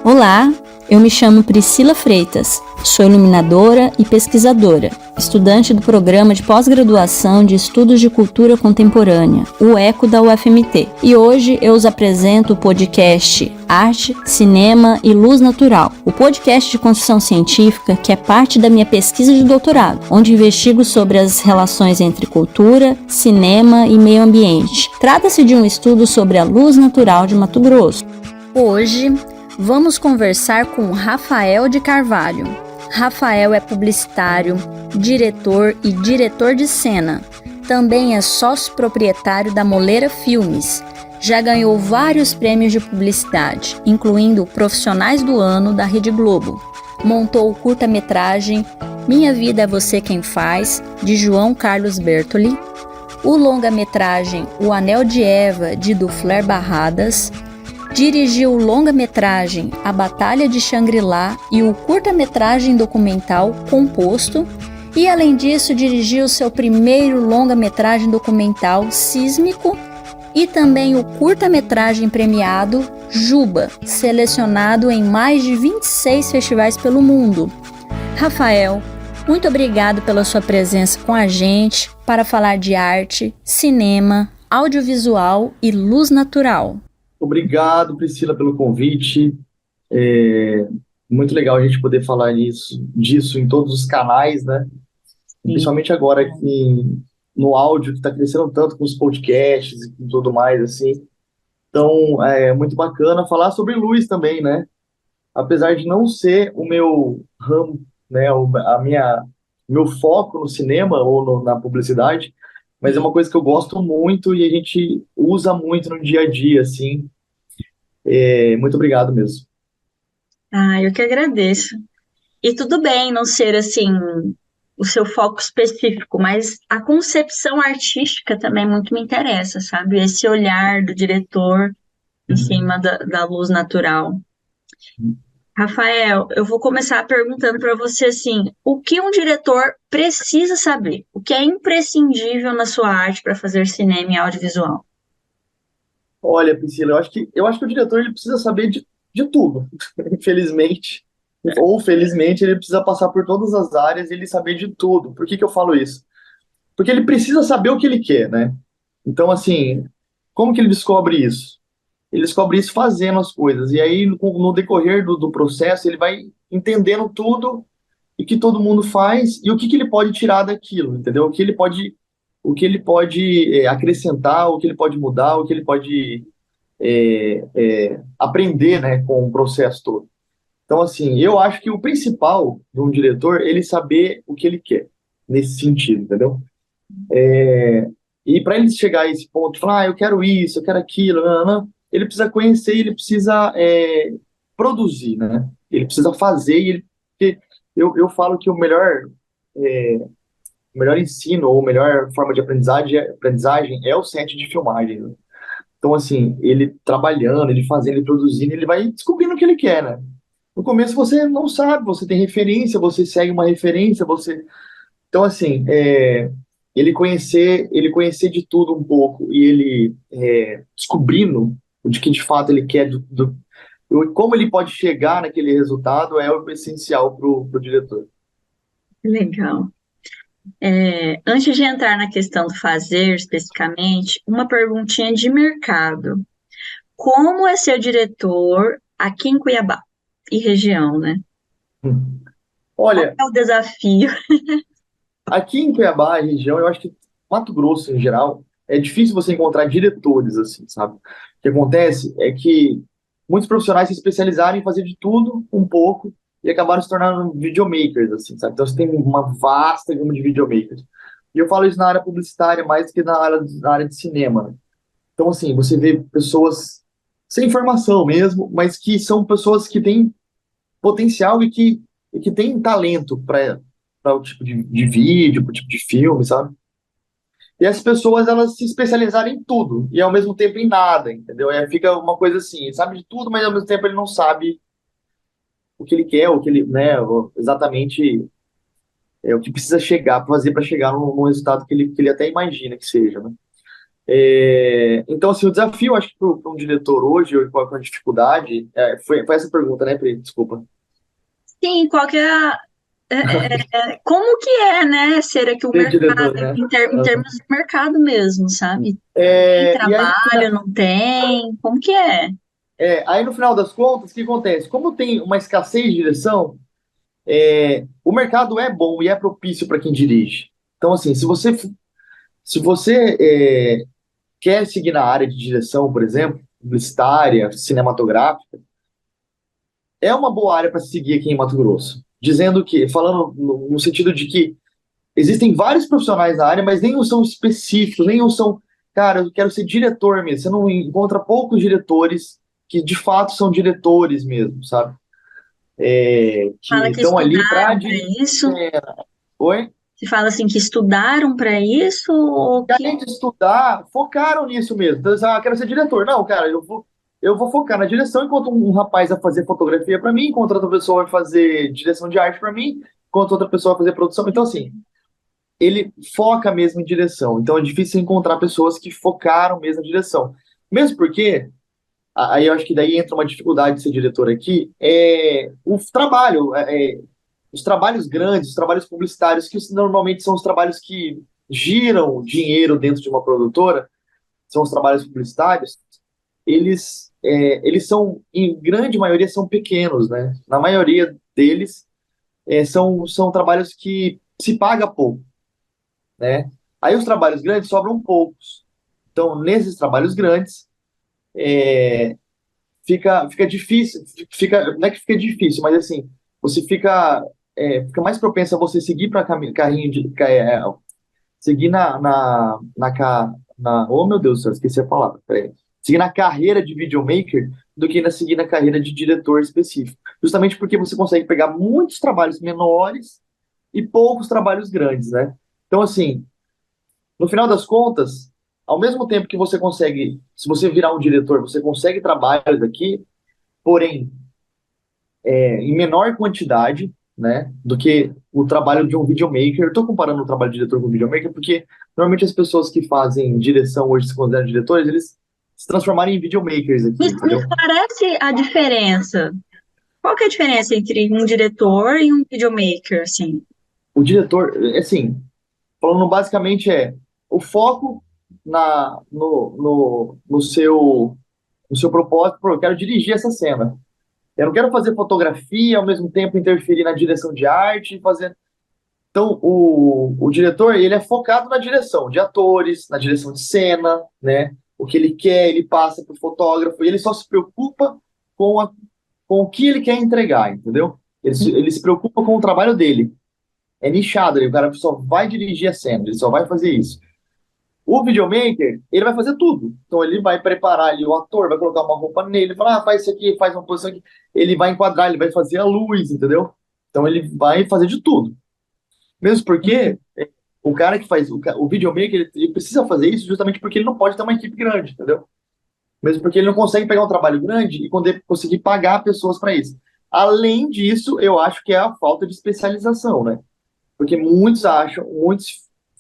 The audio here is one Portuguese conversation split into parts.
Olá, eu me chamo Priscila Freitas, sou iluminadora e pesquisadora, estudante do Programa de Pós-Graduação de Estudos de Cultura Contemporânea, o ECO da UFMT, e hoje eu os apresento o podcast Arte, Cinema e Luz Natural, o podcast de construção científica que é parte da minha pesquisa de doutorado, onde investigo sobre as relações entre cultura, cinema e meio ambiente. Trata-se de um estudo sobre a luz natural de Mato Grosso. Hoje, vamos conversar com Rafael de Carvalho. Rafael é publicitário, diretor e diretor de cena. Também é sócio proprietário da Moleira Filmes. Já ganhou vários prêmios de publicidade, incluindo Profissionais do Ano da Rede Globo. Montou o curta-metragem Minha Vida é Você Quem Faz, de João Carlos Bertoli, o longa-metragem O Anel de Eva, de Dufler Barradas, dirigiu o longa-metragem A Batalha de Xangri-Lá e o curta-metragem documental Composto, e além disso dirigiu seu primeiro longa-metragem documental Sísmico e também o curta-metragem premiado Juba, selecionado em mais de 26 festivais pelo mundo. Rafael, muito obrigado pela sua presença com a gente para falar de arte, cinema, audiovisual e luz natural. Obrigado, Priscila, pelo convite. Muito legal a gente poder falar disso em todos os canais, né? Principalmente agora que no áudio, que está crescendo tanto com os podcasts e com tudo mais, assim. Então, é muito bacana falar sobre luz também, né? Apesar de não ser o meu ramo, né? Meu foco no cinema ou na publicidade, mas é uma coisa que eu gosto muito e a gente usa muito no dia a dia, assim. Muito obrigado mesmo. Eu que agradeço. E tudo bem não ser, assim, o seu foco específico, mas a concepção artística também muito me interessa, sabe? Esse olhar do diretor em cima da luz natural. Rafael, eu vou começar perguntando para você, assim, o que um diretor precisa saber? O que é imprescindível na sua arte para fazer cinema e audiovisual? Olha, Priscila, eu acho que o diretor ele precisa saber de tudo, infelizmente. Ou felizmente, ele precisa passar por todas as áreas e ele saber de tudo. Por que que eu falo isso? Porque ele precisa saber o que ele quer, né? Então, assim, como que ele descobre isso? Ele descobre isso fazendo as coisas. E aí, no decorrer do processo, ele vai entendendo tudo e que todo mundo faz e o que que ele pode tirar daquilo, entendeu? O que ele pode acrescentar, o que ele pode mudar, o que ele pode aprender, né, com o processo todo. Então, assim, eu acho que o principal de um diretor é ele saber o que ele quer, nesse sentido, entendeu? E para ele chegar a esse ponto de falar, eu quero isso, eu quero aquilo, não, não, ele precisa conhecer, ele precisa produzir, né? Ele precisa fazer, porque eu falo que o melhor ensino ou a melhor forma de aprendizagem é o set de filmagem, né? Então, assim, ele trabalhando, ele fazendo, ele produzindo, ele vai descobrindo o que ele quer, né? No começo você não sabe, você tem referência, você segue uma referência, você... Então, assim, ele conhecer de tudo um pouco e ele descobrindo o de que de fato ele quer, como ele pode chegar naquele resultado é o essencial para o diretor. Legal. Antes de entrar na questão do fazer especificamente, uma perguntinha de mercado. Como é ser diretor aqui em Cuiabá e região, né? Qual Olha, é o desafio? aqui em Cuiabá, região, eu acho que Mato Grosso em geral, é difícil você encontrar diretores assim, sabe? O que acontece é que muitos profissionais se especializaram em fazer de tudo um pouco e acabaram se tornando videomakers, assim, sabe? Então você tem uma vasta gama de videomakers. E eu falo isso na área publicitária mais do que na área de cinema, né? Então, assim, você vê pessoas sem formação mesmo, mas que são pessoas que têm potencial e que têm talento para o tipo de vídeo, para o tipo de filme, sabe? E as pessoas, elas se especializaram em tudo, e ao mesmo tempo em nada, entendeu? Fica uma coisa assim, ele sabe de tudo, mas ao mesmo tempo ele não sabe o que ele quer, o que ele, né, exatamente o que precisa chegar, fazer para chegar no resultado que ele até imagina que seja, né? Então, assim, o desafio, acho que para um diretor hoje, ou com a dificuldade, foi essa pergunta, né, Pri? Desculpa. Sim, qual que é como que é, né, ser aqui o Ser mercado, diretor, né? em termos de mercado mesmo, sabe? Tem E aí, no trabalho, não tem? Como que é? aí, no final das contas, o que acontece? Como tem uma escassez de direção, o mercado é bom e é propício para quem dirige. Então, assim, se você quer seguir na área de direção, por exemplo, publicitária, cinematográfica, é uma boa área para seguir aqui em Mato Grosso. Dizendo que, falando no sentido de que existem vários profissionais na área, mas nenhum são específicos, nenhum são, cara, eu quero ser diretor mesmo. Você não encontra poucos diretores que de fato são diretores mesmo, sabe? Que Fala que estão ali para estudaram para dirigir. isso? Oi? Você fala assim que estudaram para isso ou E que além de estudar, focaram nisso mesmo. Então, quero ser diretor. Não, cara, eu vou focar na direção enquanto um rapaz vai fazer fotografia para mim, enquanto outra pessoa vai fazer direção de arte para mim, enquanto outra pessoa vai fazer produção. Então, assim, ele foca mesmo em direção. Então, é difícil encontrar pessoas que focaram mesmo na direção. Mesmo porque, aí eu acho que daí entra uma dificuldade de ser diretor aqui, o trabalho. Os trabalhos grandes, os trabalhos publicitários, que normalmente são os trabalhos que giram dinheiro dentro de uma produtora, são os trabalhos publicitários, eles são, em grande maioria, são pequenos, né? Na maioria deles, são trabalhos que se paga pouco, né? Aí os trabalhos grandes sobram poucos. Então, nesses trabalhos grandes, fica difícil, não é que fica difícil, mas assim, você fica mais propenso a você seguir para carrinho seguir oh meu Deus do céu, esqueci a palavra, peraí. Seguir na carreira de videomaker do que seguir na carreira de diretor específico. Justamente porque você consegue pegar muitos trabalhos menores e poucos trabalhos grandes, né? Então, assim, no final das contas, ao mesmo tempo que você consegue, se você virar um diretor, você consegue trabalhos aqui, porém, em menor quantidade, né, do que o trabalho de um videomaker. Eu estou comparando o trabalho de diretor com o videomaker porque normalmente as pessoas que fazem direção hoje se consideram diretores, eles se transformaram em videomakers aqui, me entendeu? esclarece a diferença? Qual que é a diferença entre um diretor e um videomaker, assim? O diretor, assim, falando basicamente o foco no seu propósito. Pô, eu quero dirigir essa cena. Eu não quero fazer fotografia, ao mesmo tempo interferir na direção de arte, fazer. Então, o diretor, ele é focado na direção de atores, na direção de cena, né? O que ele quer, ele passa para o fotógrafo, e ele só se preocupa com o que ele quer entregar, entendeu? Ele se preocupa com o trabalho dele. É nichado, o cara só vai dirigir a cena, ele só vai fazer isso. O videomaker, ele vai fazer tudo. Então, ele vai preparar ali o ator, vai colocar uma roupa nele, falar, faz isso aqui, faz uma posição aqui. Ele vai enquadrar, ele vai fazer a luz, entendeu? Então, ele vai fazer de tudo. Mesmo porque o cara que faz o videomaker, ele precisa fazer isso justamente porque ele não pode ter uma equipe grande, entendeu? Mesmo porque ele não consegue pegar um trabalho grande e conseguir pagar pessoas para isso. Além disso, eu acho que é a falta de especialização, né? Porque muitos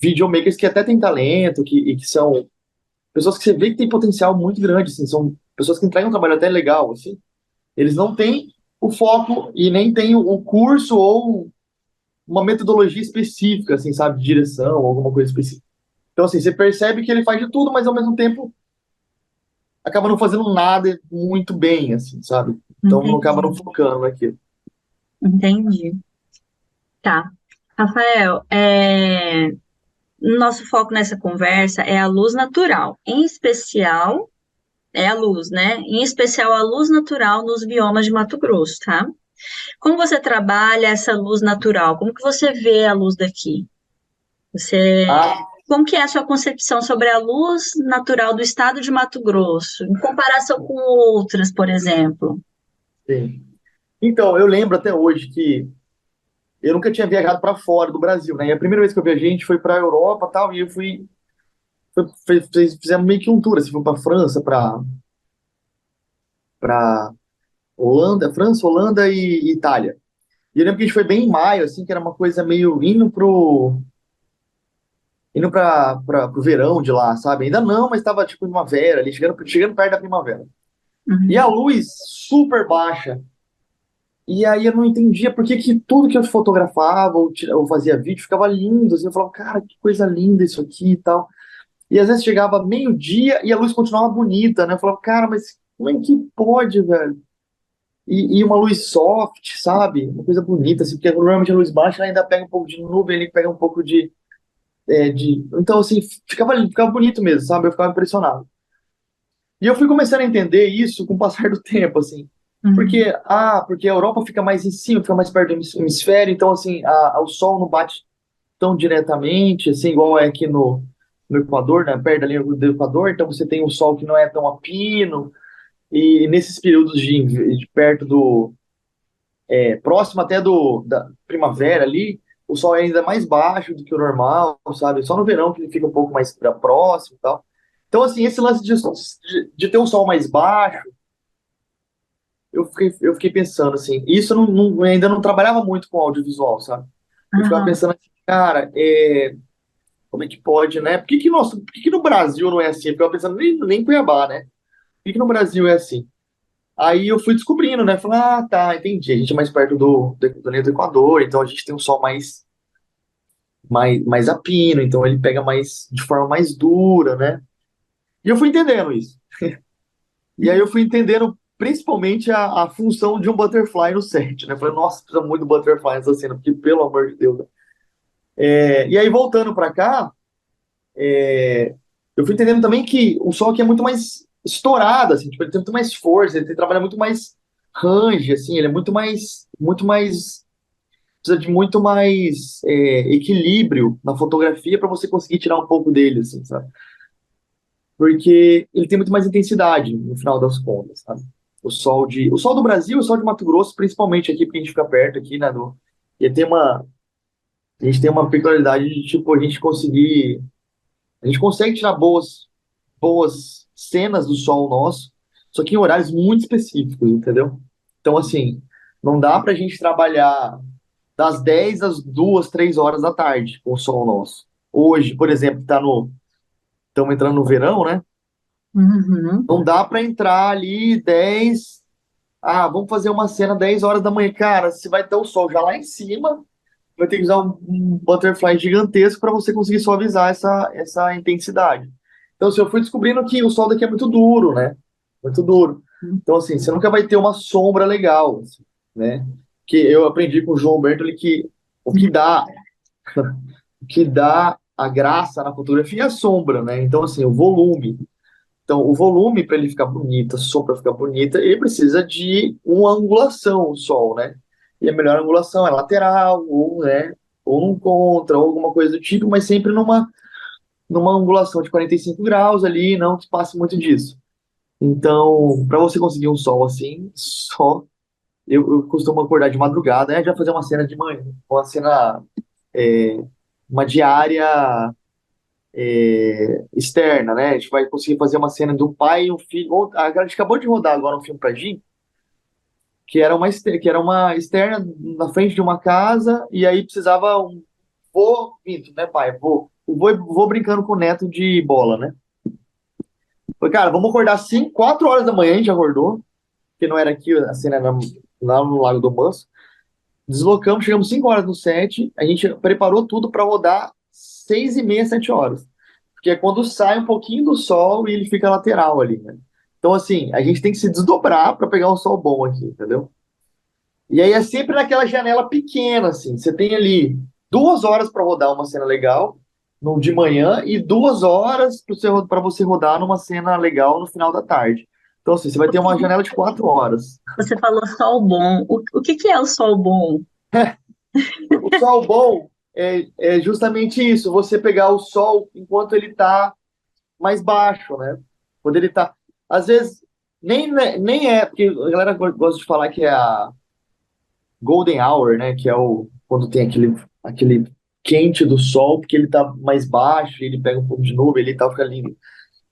videomakers que até têm talento, e que são pessoas que você vê que têm potencial muito grande, assim, são pessoas que entregam um trabalho até legal, assim, eles não têm o foco e nem têm o curso ou uma metodologia específica, assim, sabe, de direção, alguma coisa específica. Então, assim, você percebe que ele faz de tudo, mas ao mesmo tempo acaba não fazendo nada muito bem, assim, sabe? Então, não acaba não Entendi, focando naquilo. entendi. Tá. Rafael, nosso foco nessa conversa é a luz natural, em especial, é a luz, né? Em especial a luz natural nos biomas de Mato Grosso, tá? Como você trabalha essa luz natural? Como que você vê a luz daqui? Ah, Como que é a sua concepção sobre a luz natural do estado de Mato Grosso, em comparação com outras, por exemplo? sim. Então, eu lembro até hoje que eu nunca tinha viajado para fora do Brasil, né? E a primeira vez que eu viajei, a gente foi para a Europa, tal, e eu fizemos meio que um tour, assim, fomos para França, para Holanda, França, Holanda e Itália. E eu lembro que a gente foi bem em maio, assim, que era uma coisa meio indo indo pro verão de lá, sabe? Ainda não, mas tava tipo primavera ali, chegando perto da primavera. E a Uhum. luz super baixa. E aí eu não entendia por que que tudo que eu fotografava ou fazia vídeo ficava lindo, assim, eu falava, cara, que coisa linda isso aqui e tal. E às vezes chegava meio-dia e a luz continuava bonita, né? Eu falava, cara, mas como é que pode, velho? E uma luz soft, sabe? Uma coisa bonita, assim, porque normalmente a luz baixa ela ainda pega um pouco de nuvem, ele pega um pouco de. Então, assim, ficava bonito mesmo, sabe? Eu ficava impressionado. E eu fui começando a entender isso com o passar do tempo, assim. Uhum. Porque a Europa fica mais em cima, fica mais perto do hemisfério, então, assim, o sol não bate tão diretamente, assim, igual é aqui no Equador, né? Perto da linha do Equador, então você tem um sol que não é tão a pino, e nesses períodos de perto próximo até da primavera ali, o sol é ainda mais baixo do que o normal, sabe? Só no verão que ele fica um pouco mais pra próximo e tal. Então, assim, esse lance de ter um sol mais baixo, eu fiquei pensando, assim, isso ainda não trabalhava muito com audiovisual, sabe? Eu ficava Aham. pensando assim, cara, como é que pode, né? Por que que no Brasil não é assim? Eu ficava pensando, nem em Cuiabá, né? Por que que no Brasil é assim? Aí eu fui descobrindo, né? Falei, tá, entendi. A gente é mais perto do linha do Equador, então a gente tem um sol mais a pino, então ele pega mais de forma mais dura, né? E eu fui entendendo isso. E aí eu fui entendendo principalmente a função de um butterfly no set, né? Falei, nossa, precisa muito do butterfly nessa cena, porque pelo amor de Deus. Né? E aí voltando pra cá, eu fui entendendo também que o sol aqui é muito mais estourado, assim, tipo, ele tem muito mais força, trabalha muito mais range, assim, ele é muito mais precisa de muito mais equilíbrio na fotografia para você conseguir tirar um pouco dele, assim, sabe? Porque ele tem muito mais intensidade no final das contas, sabe? O sol do Brasil, o sol de Mato Grosso, principalmente aqui, porque a gente fica perto aqui, né? E a gente tem uma peculiaridade de, tipo, a gente consegue tirar boas cenas do sol nosso, só que em horários muito específicos, entendeu? Então, assim, não dá pra gente trabalhar das 10 às 2, 3 horas da tarde com o sol nosso. Hoje, por exemplo, estamos entrando no verão, né? Uhum. Não dá para entrar ali 10. Vamos fazer uma cena 10 horas da manhã. Cara, se vai ter o sol já lá em cima, vai ter que usar um butterfly gigantesco para você conseguir suavizar essa intensidade. Então, assim, eu fui descobrindo que o sol daqui é muito duro, né? Muito duro. Então, assim, você nunca vai ter uma sombra legal, assim, né? Que eu aprendi com o João Bertoli que o que dá que dá a graça na fotografia é a sombra, né? Então, assim, o volume. Então, o volume, para ele ficar bonito, a sombra ficar bonita, ele precisa de uma angulação, o sol, né? E a melhor angulação é lateral, ou, né, ou num contra, ou alguma coisa do tipo, mas sempre numa angulação de 45 graus ali, não que passe muito disso. Então, para você conseguir um sol assim, eu costumo acordar de madrugada, já fazer uma cena de manhã, uma cena, é, uma diária externa, né? A gente vai conseguir fazer uma cena do pai e um filho. A gente acabou de rodar agora um filme pra Jim, que era uma externa na frente de uma casa, e aí precisava um minto, né, pai? O vô brincando com o neto de bola, né? Falei, cara, vamos acordar 5, 4 horas da manhã, a gente acordou, porque não era aqui, a cena era lá no Lago do Manso. Deslocamos, chegamos 5 horas no set, a gente preparou tudo para rodar 6h30, 7 horas. Porque é quando sai um pouquinho do sol e ele fica lateral ali, né? Então, assim, a gente tem que se desdobrar para pegar um sol bom aqui, entendeu? E aí é sempre naquela janela pequena, assim. Você tem ali 2 horas para rodar uma cena legal no de manhã e 2 horas para você rodar numa cena legal no final da tarde. Então, assim, você vai ter uma janela de 4 horas. Você falou sol bom. O que que é o sol bom? O sol bom é justamente isso, você pegar o sol enquanto ele está mais baixo, né? Quando ele tá. Às vezes, nem é, porque a galera gosta de falar que é a golden hour, né? Que é quando tem aquele quente do sol, porque ele tá mais baixo, ele pega um pouco de nuvem, ele tá, fica lindo.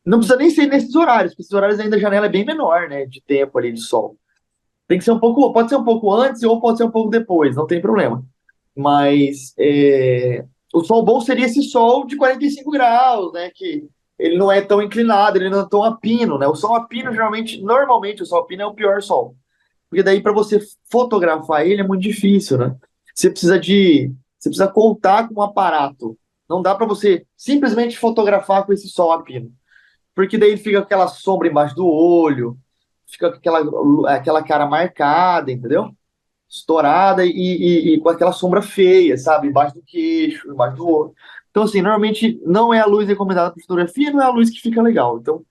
Não precisa nem ser nesses horários, porque esses horários ainda a janela é bem menor, né? De tempo ali de sol. Tem que ser um pouco, pode ser um pouco antes ou pode ser um pouco depois, não tem problema. Mas O sol bom seria esse sol de 45 graus, né? Que ele não é tão inclinado, ele não é tão a pino, né? O sol a pino, normalmente o sol a pino é o pior sol. Porque daí para você fotografar ele é muito difícil, né? Você precisa contar com um aparato. Não dá para você simplesmente fotografar com esse sol a pino. Porque daí fica aquela sombra embaixo do olho, fica aquela cara marcada, entendeu? Estourada e com aquela sombra feia, sabe? Embaixo do queixo, embaixo do olho. Então, assim, normalmente não é a luz recomendada para fotografia, não é a luz que fica legal. Então,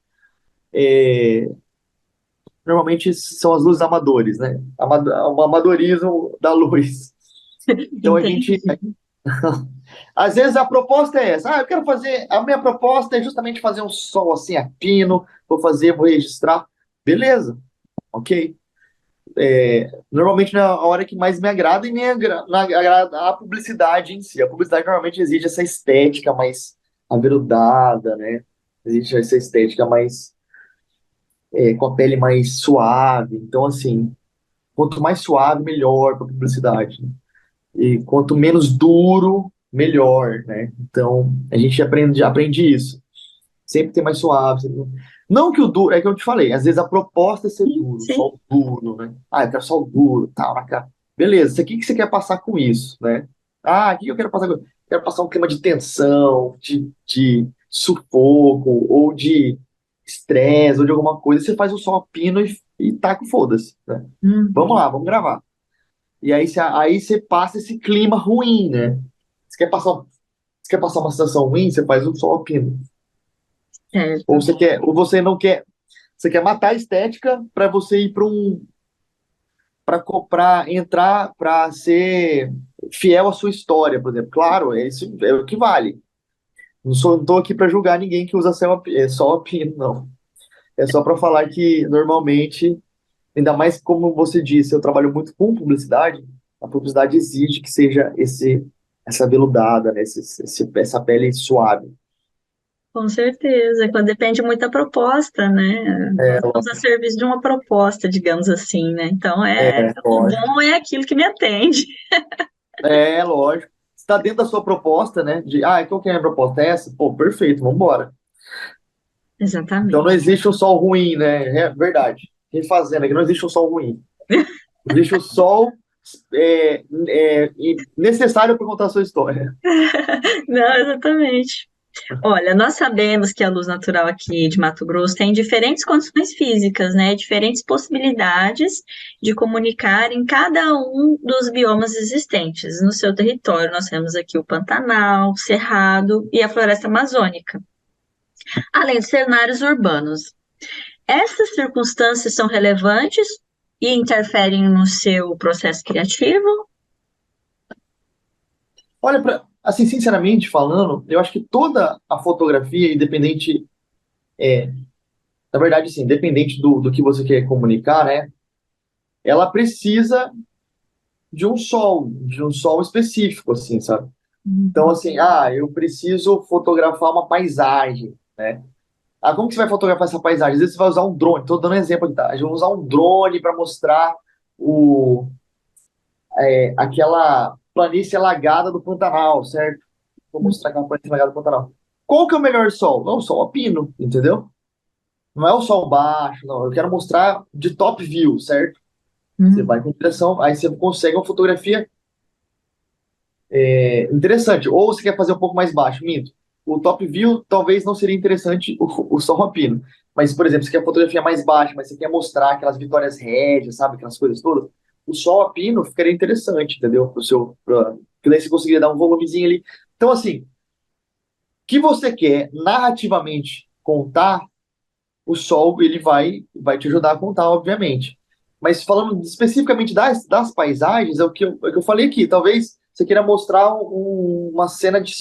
normalmente são as luzes amadores, né? O amadorismo da luz. Então, Entendi. às vezes a proposta é essa. Eu quero fazer. A minha proposta é justamente fazer um sol assim a pino, vou registrar. Beleza, ok. Normalmente não é a hora que mais me agrada e nem agrada a publicidade em si. A publicidade normalmente exige essa estética mais aveludada, né? Exige essa estética mais com a pele mais suave. Então, assim, quanto mais suave, melhor para publicidade, né? E quanto menos duro, melhor, né? Então, a gente aprende isso. Sempre ter mais suave. Não que o duro, é que eu te falei, às vezes a proposta é ser duro, Sim. só o duro, né? Ah, eu quero só o duro, tal, na cara. Beleza, o que você quer passar com isso, né? Ah, o que eu quero passar com isso? Quero passar um clima de tensão, de sufoco, ou de estresse, ou de alguma coisa. Você faz o som a pino e taca o foda-se, né? Vamos Uhum. lá, vamos gravar. E aí você passa esse clima ruim, né? Você quer passar, você quer passar uma sensação ruim, você faz o som a pino. Certo. Ou você não quer, você quer matar a estética para você ir para entrar para ser fiel à sua história, por exemplo. Claro, isso é o que vale. Não tô aqui para julgar ninguém que usa só a pino, não. É só para falar que normalmente, ainda mais como você disse, eu trabalho muito com publicidade. A publicidade exige que seja essa veludada, né? Essa pele suave. Com certeza, quando depende muito da proposta, né? É, Nós estamos a serviço de uma proposta, digamos assim, né? Então, o lógico. bom é aquilo que me atende. Lógico. Está dentro da sua proposta, né? Qual que é a minha proposta? É essa? Pô, perfeito, vamos embora. Então não Exatamente. existe um sol ruim, né? É verdade. Refazendo aqui, não existe um sol ruim. Existe um sol necessário para contar a sua história. Não, exatamente. Olha, nós sabemos que a luz natural aqui de Mato Grosso tem diferentes condições físicas, né? Diferentes possibilidades de comunicar em cada um dos biomas existentes. No seu território, nós temos aqui o Pantanal, o Cerrado e a Floresta Amazônica, além de cenários urbanos. Essas circunstâncias são relevantes e interferem no seu processo criativo? Olha, assim, sinceramente falando, eu acho que toda a fotografia, independente, na verdade, sim, independente do que você quer comunicar, né? Ela precisa de um sol específico, assim, sabe? Então, Uhum. assim, eu preciso fotografar uma paisagem, né? Como que você vai fotografar essa paisagem? Às vezes você vai usar um drone. Estou dando um exemplo aqui, tá? A gente vai usar um drone para mostrar o, aquela planície alagada do Pantanal, certo? Vou mostrar aquela planície alagada do Pantanal. Qual que é o melhor sol? Não, o sol a pino, entendeu? Não é o sol baixo, não. Eu quero mostrar de top view, certo? Você Uhum. vai com direção, aí você consegue uma fotografia interessante. Ou você quer fazer um pouco mais baixo, minto. O top view talvez não seria interessante o sol a pino. Mas, por exemplo, você quer fotografia mais baixa, mas você quer mostrar aquelas vitórias régias, sabe? Aquelas coisas todas. O sol a pino ficaria interessante, entendeu? Porque daí você conseguiria dar um volumezinho ali. Então, assim, o que você quer narrativamente contar, o sol ele vai te ajudar a contar, obviamente. Mas falando especificamente das paisagens, é o que eu falei aqui. Talvez você queira mostrar uma cena de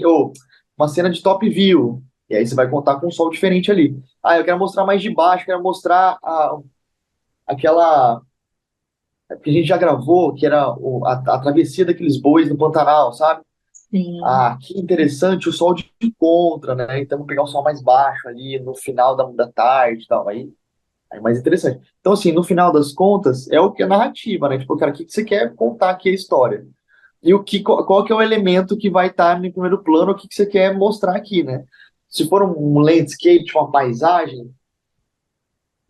ou uma cena de top view. E aí você vai contar com um sol diferente ali. Eu quero mostrar mais de baixo, quero mostrar aquela que a gente já gravou, que era a travessia daqueles bois no Pantanal, sabe? Sim. Que interessante, o sol de contra, né? Então, vou pegar um sol mais baixo ali no final da tarde e tal. Aí é mais interessante. Então, assim, no final das contas, é o que é narrativa, né? Tipo, cara, o que você quer contar aqui a história? e qual que é o elemento que vai estar no primeiro plano, o que você quer mostrar aqui, né? Se for um landscape, uma paisagem,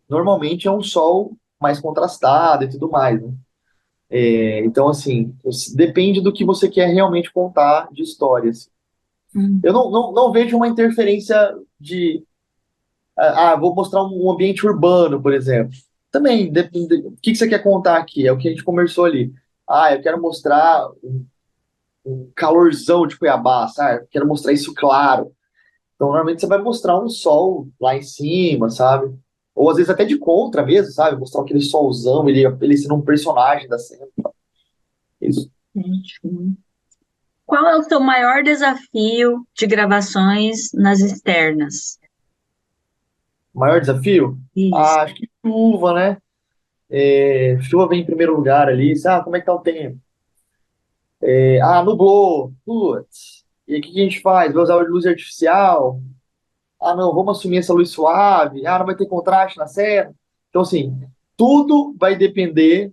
normalmente é um sol mais contrastado e tudo mais, né? Então, assim, depende do que você quer realmente contar de histórias. Hum. Eu não vejo uma interferência de, vou mostrar um ambiente urbano, por exemplo. Também, depende, o que você quer contar aqui? É o que a gente conversou ali. Eu quero mostrar um calorzão de Cuiabá, sabe? Quero mostrar isso claro. Então, normalmente você vai mostrar um sol lá em cima, sabe? Ou às vezes até de contra mesmo, sabe? Mostrar aquele solzão, ele sendo um personagem da cena. Isso. Entendi. Qual é o seu maior desafio de gravações nas externas? Maior desafio? Isso. Acho que chuva, né? Chuva vem em primeiro lugar ali. Como é que tá o tempo? Nublou. Putz. E aí, o que que a gente faz? Vai usar luz artificial? Não, vamos assumir essa luz suave. Não vai ter contraste na cena. Então, assim, tudo vai depender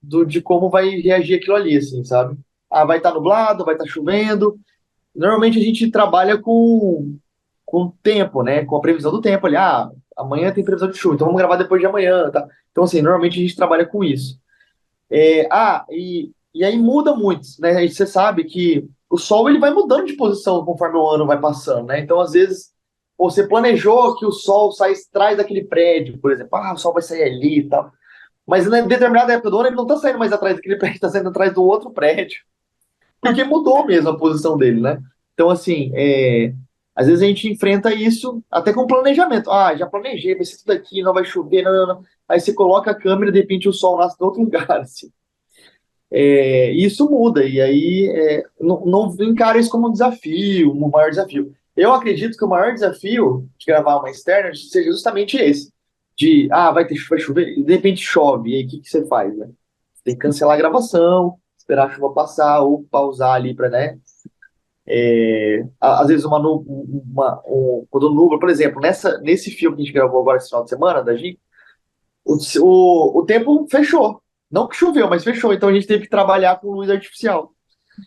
de como vai reagir aquilo ali, assim, sabe? Vai estar nublado, vai estar chovendo. Normalmente a gente trabalha com o tempo, né? Com a previsão do tempo ali. Amanhã tem previsão de chuva, então vamos gravar depois de amanhã, tá? Então, assim, normalmente a gente trabalha com isso. E aí muda muito, né? Aí você sabe que o Sol ele vai mudando de posição conforme o ano vai passando, né? Então, às vezes, você planejou que o Sol sai atrás daquele prédio, por exemplo. O Sol vai sair ali e tal. Mas em determinada época do ano ele não tá saindo mais atrás daquele prédio, tá saindo atrás do outro prédio. Porque mudou mesmo a posição dele, né? Então, assim, às vezes a gente enfrenta isso até com planejamento. Já planejei, vai ser tudo aqui, não vai chover, não, não, não. Aí você coloca a câmera e de repente o sol nasce em outro lugar, assim. E isso muda, e aí não encaro isso como um desafio, um maior desafio. Eu acredito que o maior desafio de gravar uma externa seja justamente esse. Vai chover, e de repente chove, e aí o que você faz, né? Tem que cancelar a gravação, esperar a chuva passar, ou pausar ali para, né? Às vezes quando nubla, por exemplo, nesse filme que a gente gravou agora esse final de semana, da G, o tempo fechou. Não que choveu, mas fechou. Então a gente teve que trabalhar com luz artificial.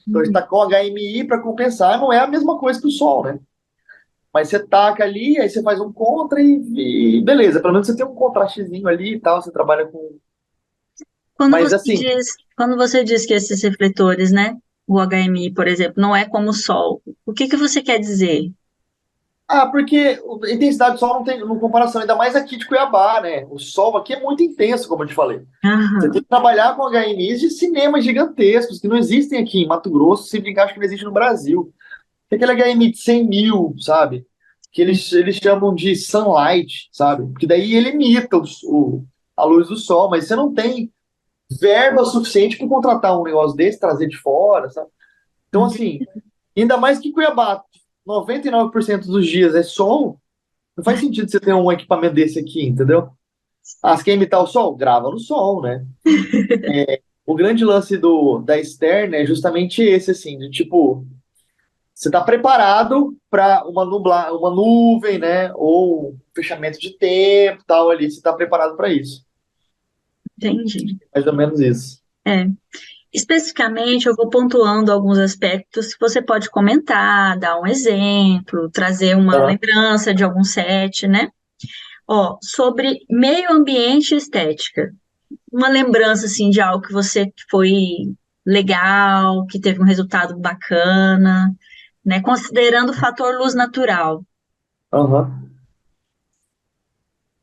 Então a gente tacou HMI para compensar. Não é a mesma coisa que o sol, né? Mas você taca ali, aí você faz um contra e beleza. Pelo menos você tem um contrastezinho ali e tal. Você trabalha com. Quando Mas você assim, quando você diz que esses refletores, né, o HMI, por exemplo, não é como o Sol, o que que você quer dizer? porque a intensidade do sol não tem comparação, ainda mais aqui de Cuiabá, né? O sol aqui é muito intenso, como eu te falei. Você tem Aham, que trabalhar com HMIs de cinemas gigantescos, que não existem aqui em Mato Grosso, se brincar, acho que não existe no Brasil. Tem aquele HMI de 100 mil, sabe? Que eles chamam de sunlight, sabe? Porque daí ele imita a luz do sol, mas você não tem verba suficiente para contratar um negócio desse, trazer de fora, sabe? Então, assim, ainda mais que Cuiabá, 99% dos dias é sol, não faz sentido você ter um equipamento desse aqui, entendeu? Você quer imitar o sol? Grava no sol, né? O grande lance da externa é justamente esse, assim, de tipo, você tá preparado para uma nuvem, né? Ou um fechamento de tempo, tal, ali, você tá preparado para isso. entendi. Mais ou menos isso. É. Especificamente, eu vou pontuando alguns aspectos que você pode comentar, dar um exemplo, trazer uma Aham. lembrança de algum set, né? Ó, sobre meio ambiente e estética. Uma lembrança, assim, de algo que você foi legal, que teve um resultado bacana, né? Considerando o fator luz natural. Aham.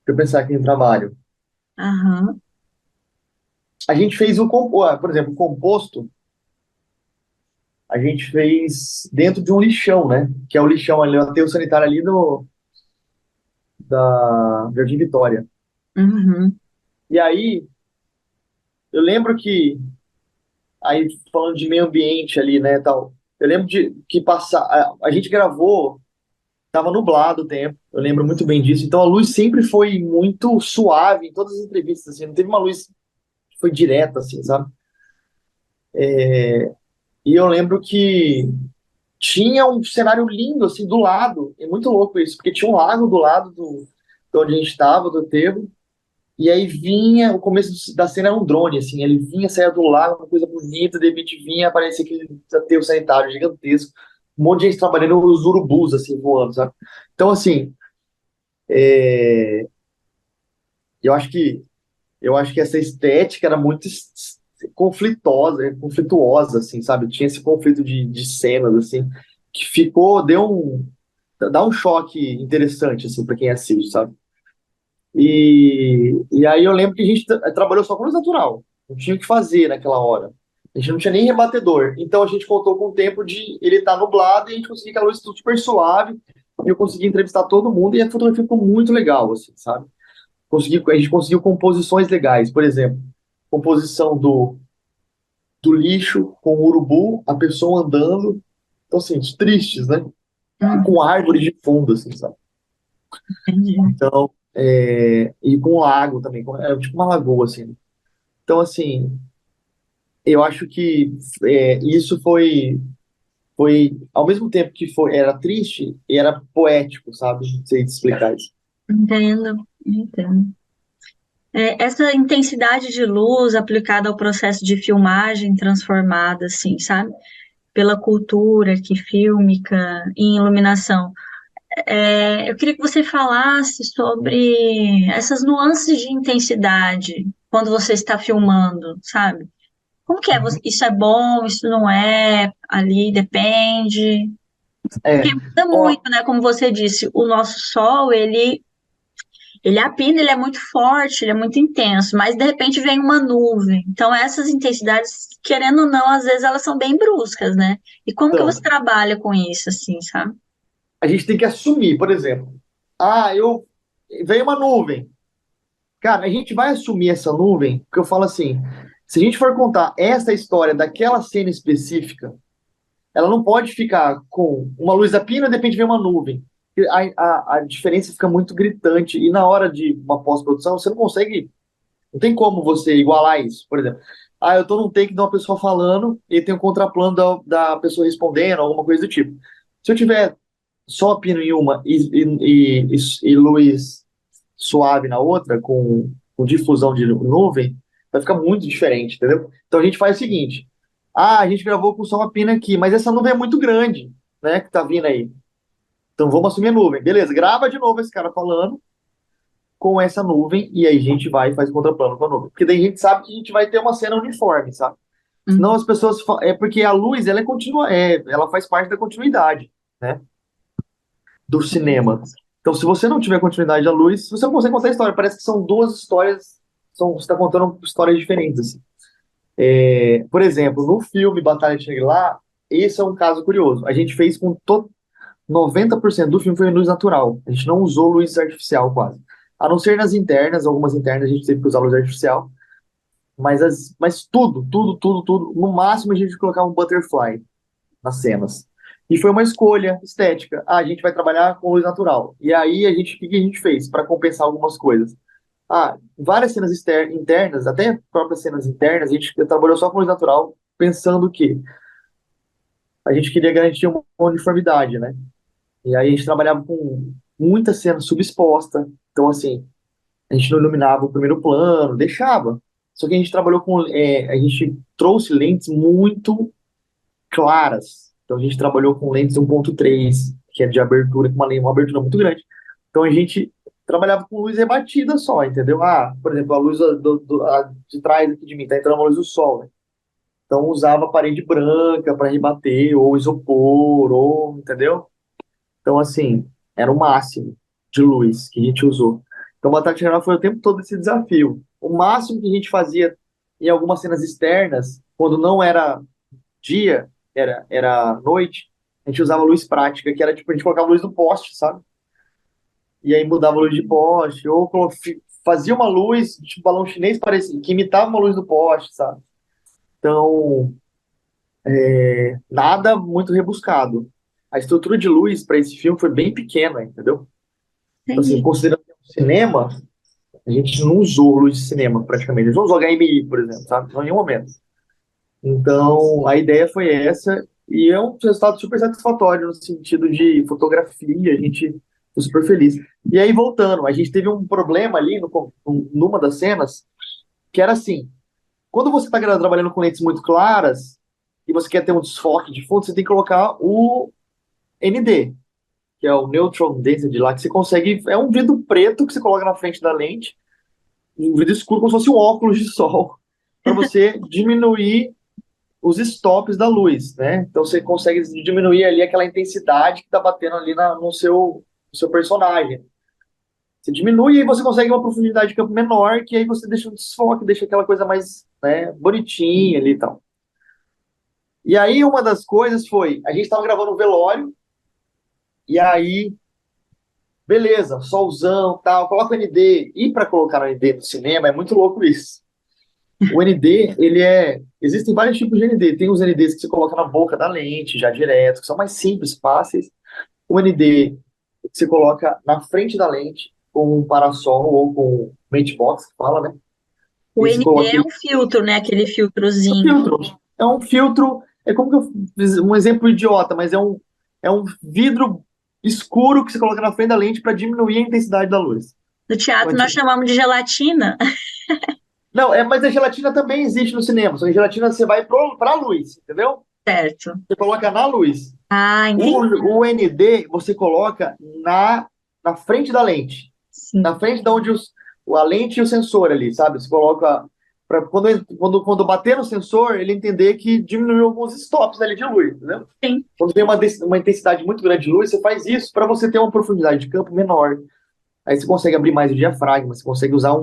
Deixa eu pensar aqui no trabalho. Aham, A gente fez por exemplo, o composto, a gente fez dentro de um lixão, né? Que é o lixão ali, o aterro sanitário ali da Jardim Vitória. uhum, E aí, eu lembro aí falando de meio ambiente ali, né, tal, eu lembro de que a gente gravou, tava nublado o tempo, eu lembro muito bem disso, então a luz sempre foi muito suave em todas as entrevistas, assim, não teve uma luz que foi direta, assim, sabe? E eu lembro que tinha um cenário lindo, assim, do lado, é muito louco isso, porque tinha um lago do lado de onde a gente estava, do aterro, E aí vinha, o começo da cena era um drone, assim, ele vinha, saía do lago, uma coisa bonita, de repente vinha, aparecia aquele aterro sanitário gigantesco, um monte de gente trabalhando, os urubus, assim, voando, sabe? Então, assim, é, eu acho que eu acho que essa estética era muito conflituosa, assim, sabe? Tinha esse conflito de cenas, assim, que dá um choque interessante, assim, para quem assiste, sabe? E aí eu lembro que a gente trabalhou só com luz natural, não tinha o que fazer naquela hora. A gente não tinha nem rebatedor, então a gente contou com o tempo de ele estar nublado e a gente conseguia aquela luz tudo super suave, e eu consegui entrevistar todo mundo e a fotografia ficou muito legal, assim, sabe? A gente conseguiu composições legais, por exemplo, composição do lixo com o urubu, a pessoa andando, então assim, tristes, né? E com árvore de fundo, assim, sabe? Entendi. Então, e com lago também, tipo uma lagoa, assim, né? Então, assim, eu acho que isso foi, ao mesmo tempo que era triste, era poético, sabe? Não sei te explicar isso. Entendo, entendo. Essa intensidade de luz aplicada ao processo de filmagem transformada, assim, sabe? Pela cultura aqui fílmica e iluminação. Eu queria que você falasse sobre essas nuances de intensidade quando você está filmando, sabe? Como que é? Isso é bom, isso não é? Ali depende. É, Porque muda ó, muito, né? Como você disse, o nosso sol, ele apina, ele é muito forte, ele é muito intenso, mas de repente vem uma nuvem. Então essas intensidades, querendo ou não, às vezes elas são bem bruscas, né? E como que você então, trabalha com isso, assim, sabe? a gente tem que assumir, por exemplo, eu veio uma nuvem. Cara, a gente vai assumir essa nuvem, porque eu falo assim, se a gente for contar essa história daquela cena específica, ela não pode ficar com uma luz da pina e de repente vem uma nuvem. A diferença fica muito gritante e na hora de uma pós-produção você não consegue, não tem como você igualar isso. Por exemplo, eu tô num take de uma pessoa falando e tem um contraplano da pessoa respondendo, alguma coisa do tipo. Se eu tiver só pino em uma e luz suave na outra, com difusão de nuvem, vai ficar muito diferente, entendeu? Então a gente faz o seguinte: a gente gravou com só uma pina aqui, mas essa nuvem é muito grande, né, que tá vindo aí. Então vamos assumir a nuvem. Beleza, grava de novo esse cara falando com essa nuvem e aí a gente vai e faz o contraplano com a nuvem. Porque daí a gente sabe que a gente vai ter uma cena uniforme, sabe? Senão Hum, as pessoas. É porque a luz, ela é contínua, ela faz parte da continuidade, né? Do cinema. Então, se você não tiver continuidade da luz, você não consegue contar a história. Parece que são duas histórias, você está contando histórias diferentes, assim. Por exemplo, no filme Batalha de Shangri-La, esse é um caso curioso. A gente fez com 90% do filme foi em luz natural. A gente não usou luz artificial quase. A não ser nas internas, algumas internas a gente teve que usar luz artificial. Mas tudo, no máximo a gente colocava um butterfly nas cenas. E foi uma escolha estética. A gente vai trabalhar com luz natural. E aí o que que a gente fez para compensar algumas coisas? Várias cenas internas, até próprias cenas internas, a gente trabalhou só com luz natural, pensando que a gente queria garantir uma uniformidade, né? E aí a gente trabalhava com muita cena subexposta. Então, assim, a gente não iluminava o primeiro plano, deixava. Só que a gente trabalhou a gente trouxe lentes muito claras. Então a gente trabalhou com lentes 1.3, que é de abertura, com uma abertura muito grande. Então a gente trabalhava com luz rebatida só, entendeu? Por exemplo, a luz de trás aqui de mim, tá entrando a luz do sol, né? Então usava parede branca para rebater, ou isopor, entendeu? Então assim, era o máximo de luz que a gente usou. Então Batalha General foi o tempo todo esse desafio. O máximo que a gente fazia em algumas cenas externas, quando não era dia, era noite, a gente usava luz prática, que era tipo, a gente colocava luz no poste, sabe? E aí mudava a luz de poste, ou fazia uma luz, tipo balão chinês, parecia, que imitava uma luz do poste, sabe? Então, nada muito rebuscado. A estrutura de luz para esse filme foi bem pequena, entendeu? Então, assim, entendi. considerando o cinema, a gente não usou luz de cinema praticamente. A gente não usou HMI, por exemplo, sabe? Não, em nenhum momento. Então, a ideia foi essa, e é um resultado super satisfatório no sentido de fotografia. A gente Tô super feliz. E aí, voltando, a gente teve um problema ali numa das cenas, que era assim, quando você está trabalhando com lentes muito claras e você quer ter um desfoque de fundo, você tem que colocar o ND, que é o Neutron Density lá, que você consegue. É um vidro preto que você coloca na frente da lente, um vidro escuro, como se fosse um óculos de sol, para você diminuir os stops da luz, né? Então você consegue diminuir ali aquela intensidade que está batendo ali no seu personagem. Você diminui e aí você consegue uma profundidade de campo menor, que aí você deixa um desfoque, deixa aquela coisa mais, né, bonitinha ali e tal. E aí uma das coisas foi, a gente estava gravando um velório, e aí, beleza, solzão, tal, coloca o ND. E para colocar o ND no cinema é muito louco isso. O ND, existem vários tipos de ND. Tem os NDs que você coloca na boca da lente, já direto, que são mais simples, fáceis. O ND que você coloca na frente da lente, com um parasol ou com um matchbox, que fala, né? O E você ND coloca é um filtro, né? Aquele um filtrozinho. filtro. É um filtro, é como que eu fiz um exemplo idiota, mas é um vidro escuro que você coloca na frente da lente para diminuir a intensidade da luz. No teatro nós Pode- chamamos de gelatina. Não, mas a gelatina também existe no cinema, só que a gelatina você vai para a luz, entendeu? Certo. Você coloca na luz. Ah, entendi. O ND você coloca na frente da lente. Sim. Na frente de onde a lente e o sensor ali, sabe? Você coloca para quando bater no sensor, ele entender que diminuiu alguns stops ali de luz, entendeu? Sim. Quando tem uma intensidade muito grande de luz, você faz isso para você ter uma profundidade de campo menor. Aí você consegue abrir mais o diafragma, você consegue usar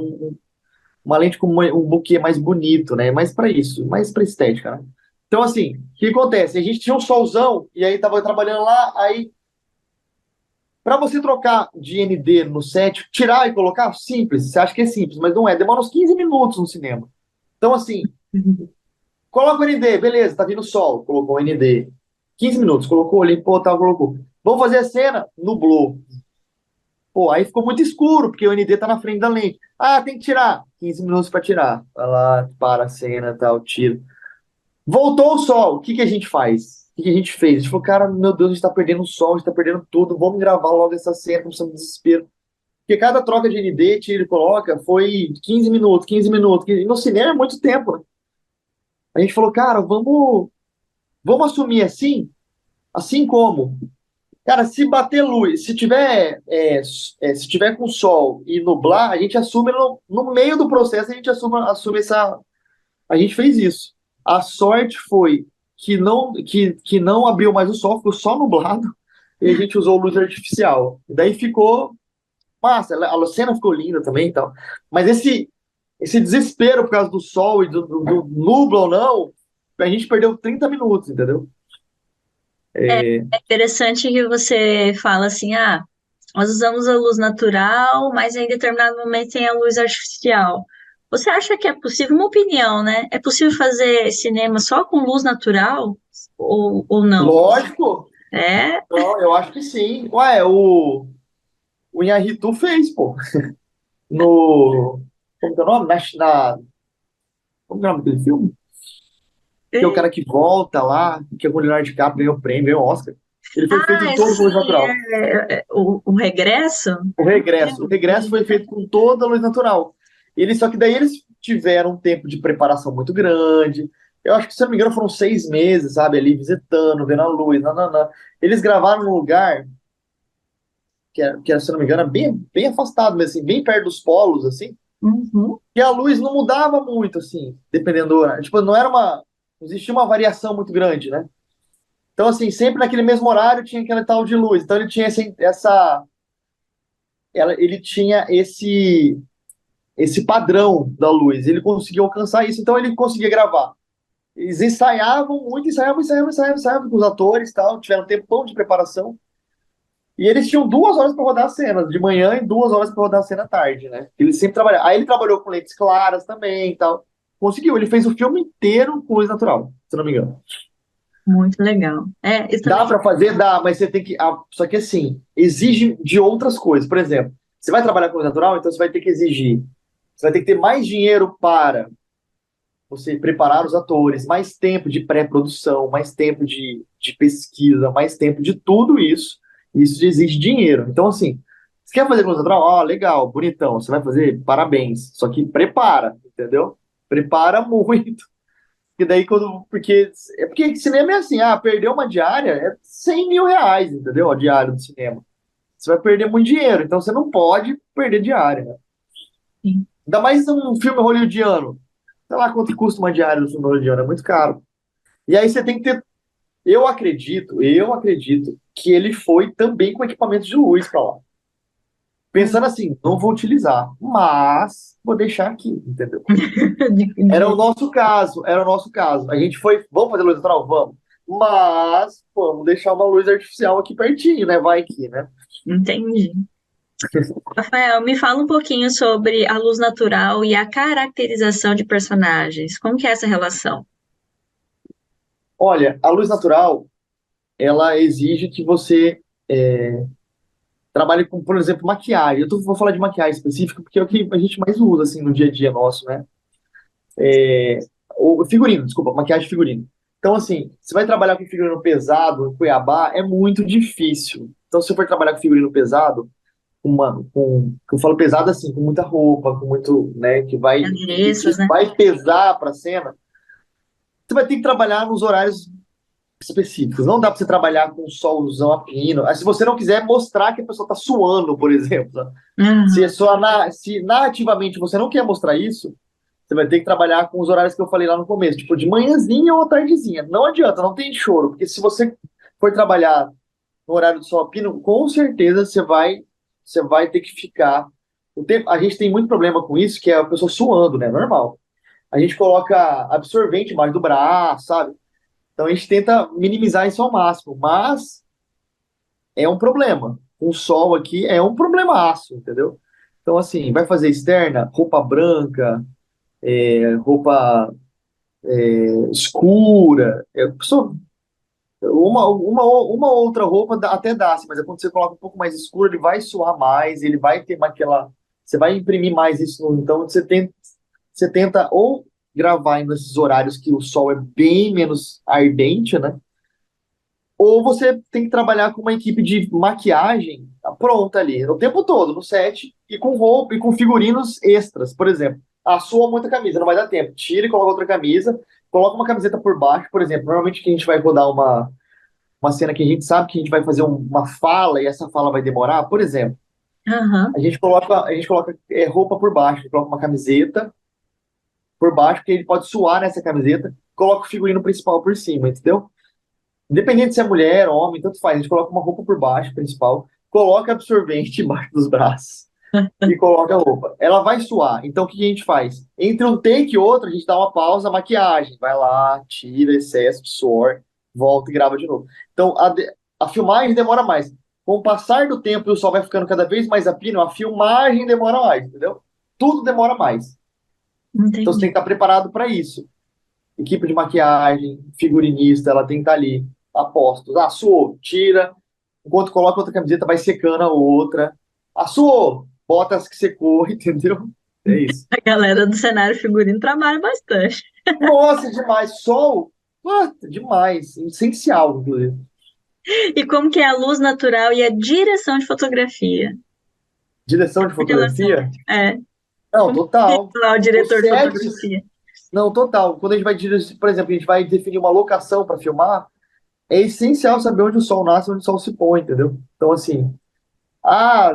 uma lente com um buquê mais bonito, né? Mais para isso, mais para estética, né? Então, assim, o que acontece? A gente tinha um solzão e aí tava trabalhando lá, aí para você trocar de ND no set, tirar e colocar, simples. Você acha que é simples, mas não é. Demora uns 15 minutos no cinema. Então, assim, coloca o ND, beleza, tá vindo sol, colocou o ND. 15 minutos, colocou, limpou, tal, colocou. Vamos fazer a cena, nublou. Pô, aí ficou muito escuro, porque o ND tá na frente da lente. Ah, tem que tirar. 15 minutos para tirar. Vai lá, para a cena, tal, tira. Voltou o sol, o que que a gente faz? O que que a gente fez? A gente falou, cara, meu Deus, a gente tá perdendo o sol, a gente tá perdendo tudo, vamos gravar logo essa cena, começamos desespero. Porque cada troca de ND, tira e coloca, foi 15 minutos, 15 minutos. E no cinema é muito tempo, né? A gente falou, cara, vamos assumir assim como. Cara, se bater luz, se tiver com sol e nublar, a gente assume no meio do processo, a gente assume essa. A gente fez isso. A sorte foi que não abriu mais o sol, ficou só nublado, e a gente usou luz artificial. E daí ficou massa, a cena ficou linda também e tal. Mas esse desespero por causa do sol e do nubla ou não, a gente perdeu 30 minutos, entendeu? É interessante que você fala assim, nós usamos a luz natural, mas em determinado momento tem a luz artificial. Você acha que é possível, uma opinião, né? É possível fazer cinema só com luz natural ou não? Lógico, É, não, eu acho que sim. Ué, o Inharritu fez, pô. No. Como que é o nome? Como que é o nome daquele filme? Que é o cara que volta lá, que é com o Leonardo DiCaprio, ganhou o prêmio, ganhou o Oscar. Ele foi feito todo com luz sim, natural. o regresso? O regresso foi feito com toda a luz natural. Só que daí eles tiveram um tempo de preparação muito grande. Eu acho que, se eu não me engano, foram 6 meses, sabe, ali visitando, vendo a luz, nananã. Eles gravaram num lugar se eu não me engano, é bem, bem afastado, mesmo, assim, bem perto dos polos, assim. Uhum. E a luz não mudava muito, assim, dependendo do horário. Tipo, não existia uma variação muito grande, né? Então, assim, sempre naquele mesmo horário tinha aquele tal de luz. Então, ele tinha ele tinha esse padrão da luz. Ele conseguiu alcançar isso, então ele conseguia gravar. Eles ensaiavam muito, ensaiavam com os atores e tal, tiveram um tempão de preparação. E eles tinham 2 horas para rodar as cenas, de manhã e 2 horas para rodar a cena à tarde, né? Ele sempre trabalhava. Aí ele trabalhou com lentes claras também e tal. Conseguiu, ele fez o filme inteiro com luz natural, se eu não me engano. Muito legal. Isso Dá também. para fazer? Dá, mas você tem que. Só que assim, exige de outras coisas. Por exemplo, você vai trabalhar com luz natural, então você vai ter que exigir. Você vai ter que ter mais dinheiro para você preparar os atores, mais tempo de pré-produção, mais tempo de pesquisa, mais tempo de tudo isso. Isso exige dinheiro. Então, assim, Você quer fazer luz natural? Ó, legal, bonitão. Você vai fazer? Parabéns. Só que prepara, entendeu? Prepara muito. E daí quando. Porque cinema é assim, perdeu uma diária é R$ 100.000, entendeu? A diária do cinema. Você vai perder muito dinheiro, então você não pode perder diária, né? Sim. Ainda mais um filme hollywoodiano. Sei lá quanto custa uma diária do filme hollywoodiano, é muito caro. E aí você tem que ter. Eu acredito que ele foi também com equipamento de luz pra lá. Pensando assim, não vou utilizar, mas vou deixar aqui, entendeu? De- Era o de- nosso caso, era o nosso caso. A gente foi, vamos fazer luz natural? Vamos. Mas, pô, vamos deixar uma luz artificial aqui pertinho, né? Vai aqui, né? Entendi. Rafael, me fala um pouquinho sobre a luz natural e a caracterização de personagens. Como que é essa relação? Olha, a luz natural, ela exige que você trabalhe com, por exemplo, maquiagem. Vou falar de maquiagem específica porque é o que a gente mais usa, assim, no dia a dia nosso, né? O figurino, desculpa, maquiagem e figurino. Então, assim, você vai trabalhar com figurino pesado em Cuiabá, é muito difícil. Então, se você for trabalhar com figurino pesado, que eu falo pesado assim, com muita roupa, com muito, né, que Adereços, né? vai pesar para a cena, você vai ter que trabalhar nos horários específicos. Não dá para você trabalhar com solzão a pino. Se você não quiser mostrar que a pessoa está suando, por exemplo, né? Se, é Aham. só se narrativamente você não quer mostrar isso, você vai ter que trabalhar com os horários que eu falei lá no começo, tipo de manhãzinha ou tardezinha. Não adianta, não tem choro, porque se você for trabalhar no horário do sol a pino, com certeza você vai ter que ficar. A gente tem muito problema com isso, que é a pessoa suando, né? Normal. A gente coloca absorvente embaixo do braço, sabe? Então a gente tenta minimizar isso ao máximo, mas é um problema. O sol aqui é um problemaço, entendeu? Então, assim, vai fazer externa, roupa branca, roupa escura. Uma outra roupa até dá, assim, mas é quando você coloca um pouco mais escuro, ele vai suar mais, ele vai ter aquela. Você vai imprimir mais isso. Então você tenta ou gravar nesses horários que o sol é bem menos ardente, né? Ou você tem que trabalhar com uma equipe de maquiagem pronta ali, o tempo todo, no set, e com roupa e com figurinos extras. Por exemplo, sua muita camisa, não vai dar tempo. Tira e coloca outra camisa, coloca uma camiseta por baixo, por exemplo. Normalmente que a gente vai rodar uma cena que a gente sabe que a gente vai fazer uma fala e essa fala vai demorar, por exemplo, Aham. a gente coloca roupa por baixo, coloca uma camiseta por baixo, que ele pode suar nessa camiseta, coloca o figurino principal por cima, entendeu? Independente se é mulher, homem, tanto faz, a gente coloca uma roupa por baixo, principal, coloca absorvente embaixo dos braços e coloca a roupa. Ela vai suar, então o que a gente faz? Entre um take e outro, a gente dá uma pausa, maquiagem, vai lá, tira excesso de suor, volta e grava de novo. Então a filmagem demora mais. Com o passar do tempo e o sol vai ficando cada vez mais a pino, a filmagem demora mais, entendeu? Tudo demora mais. Então você tem Entendi. que estar preparado para isso. Equipe de maquiagem, figurinista, ela tem que estar ali, a postos. Suou, tira. Enquanto coloca outra camiseta, vai secando a outra. Suou, bota as que secou, entendeu? É isso. A galera do cenário figurino trabalha bastante. Nossa, demais. Sol, demais. Essencial, inclusive. E como que é a luz natural e a direção de fotografia? Direção de A relação. fotografia? É. Não, Como que é total. lá o Os diretor de sets, fotografia? não, total. Quando a gente vai dirigir, por exemplo, a gente vai definir uma locação para filmar, é essencial saber onde o sol nasce e onde o sol se põe, entendeu? Então, assim, ah,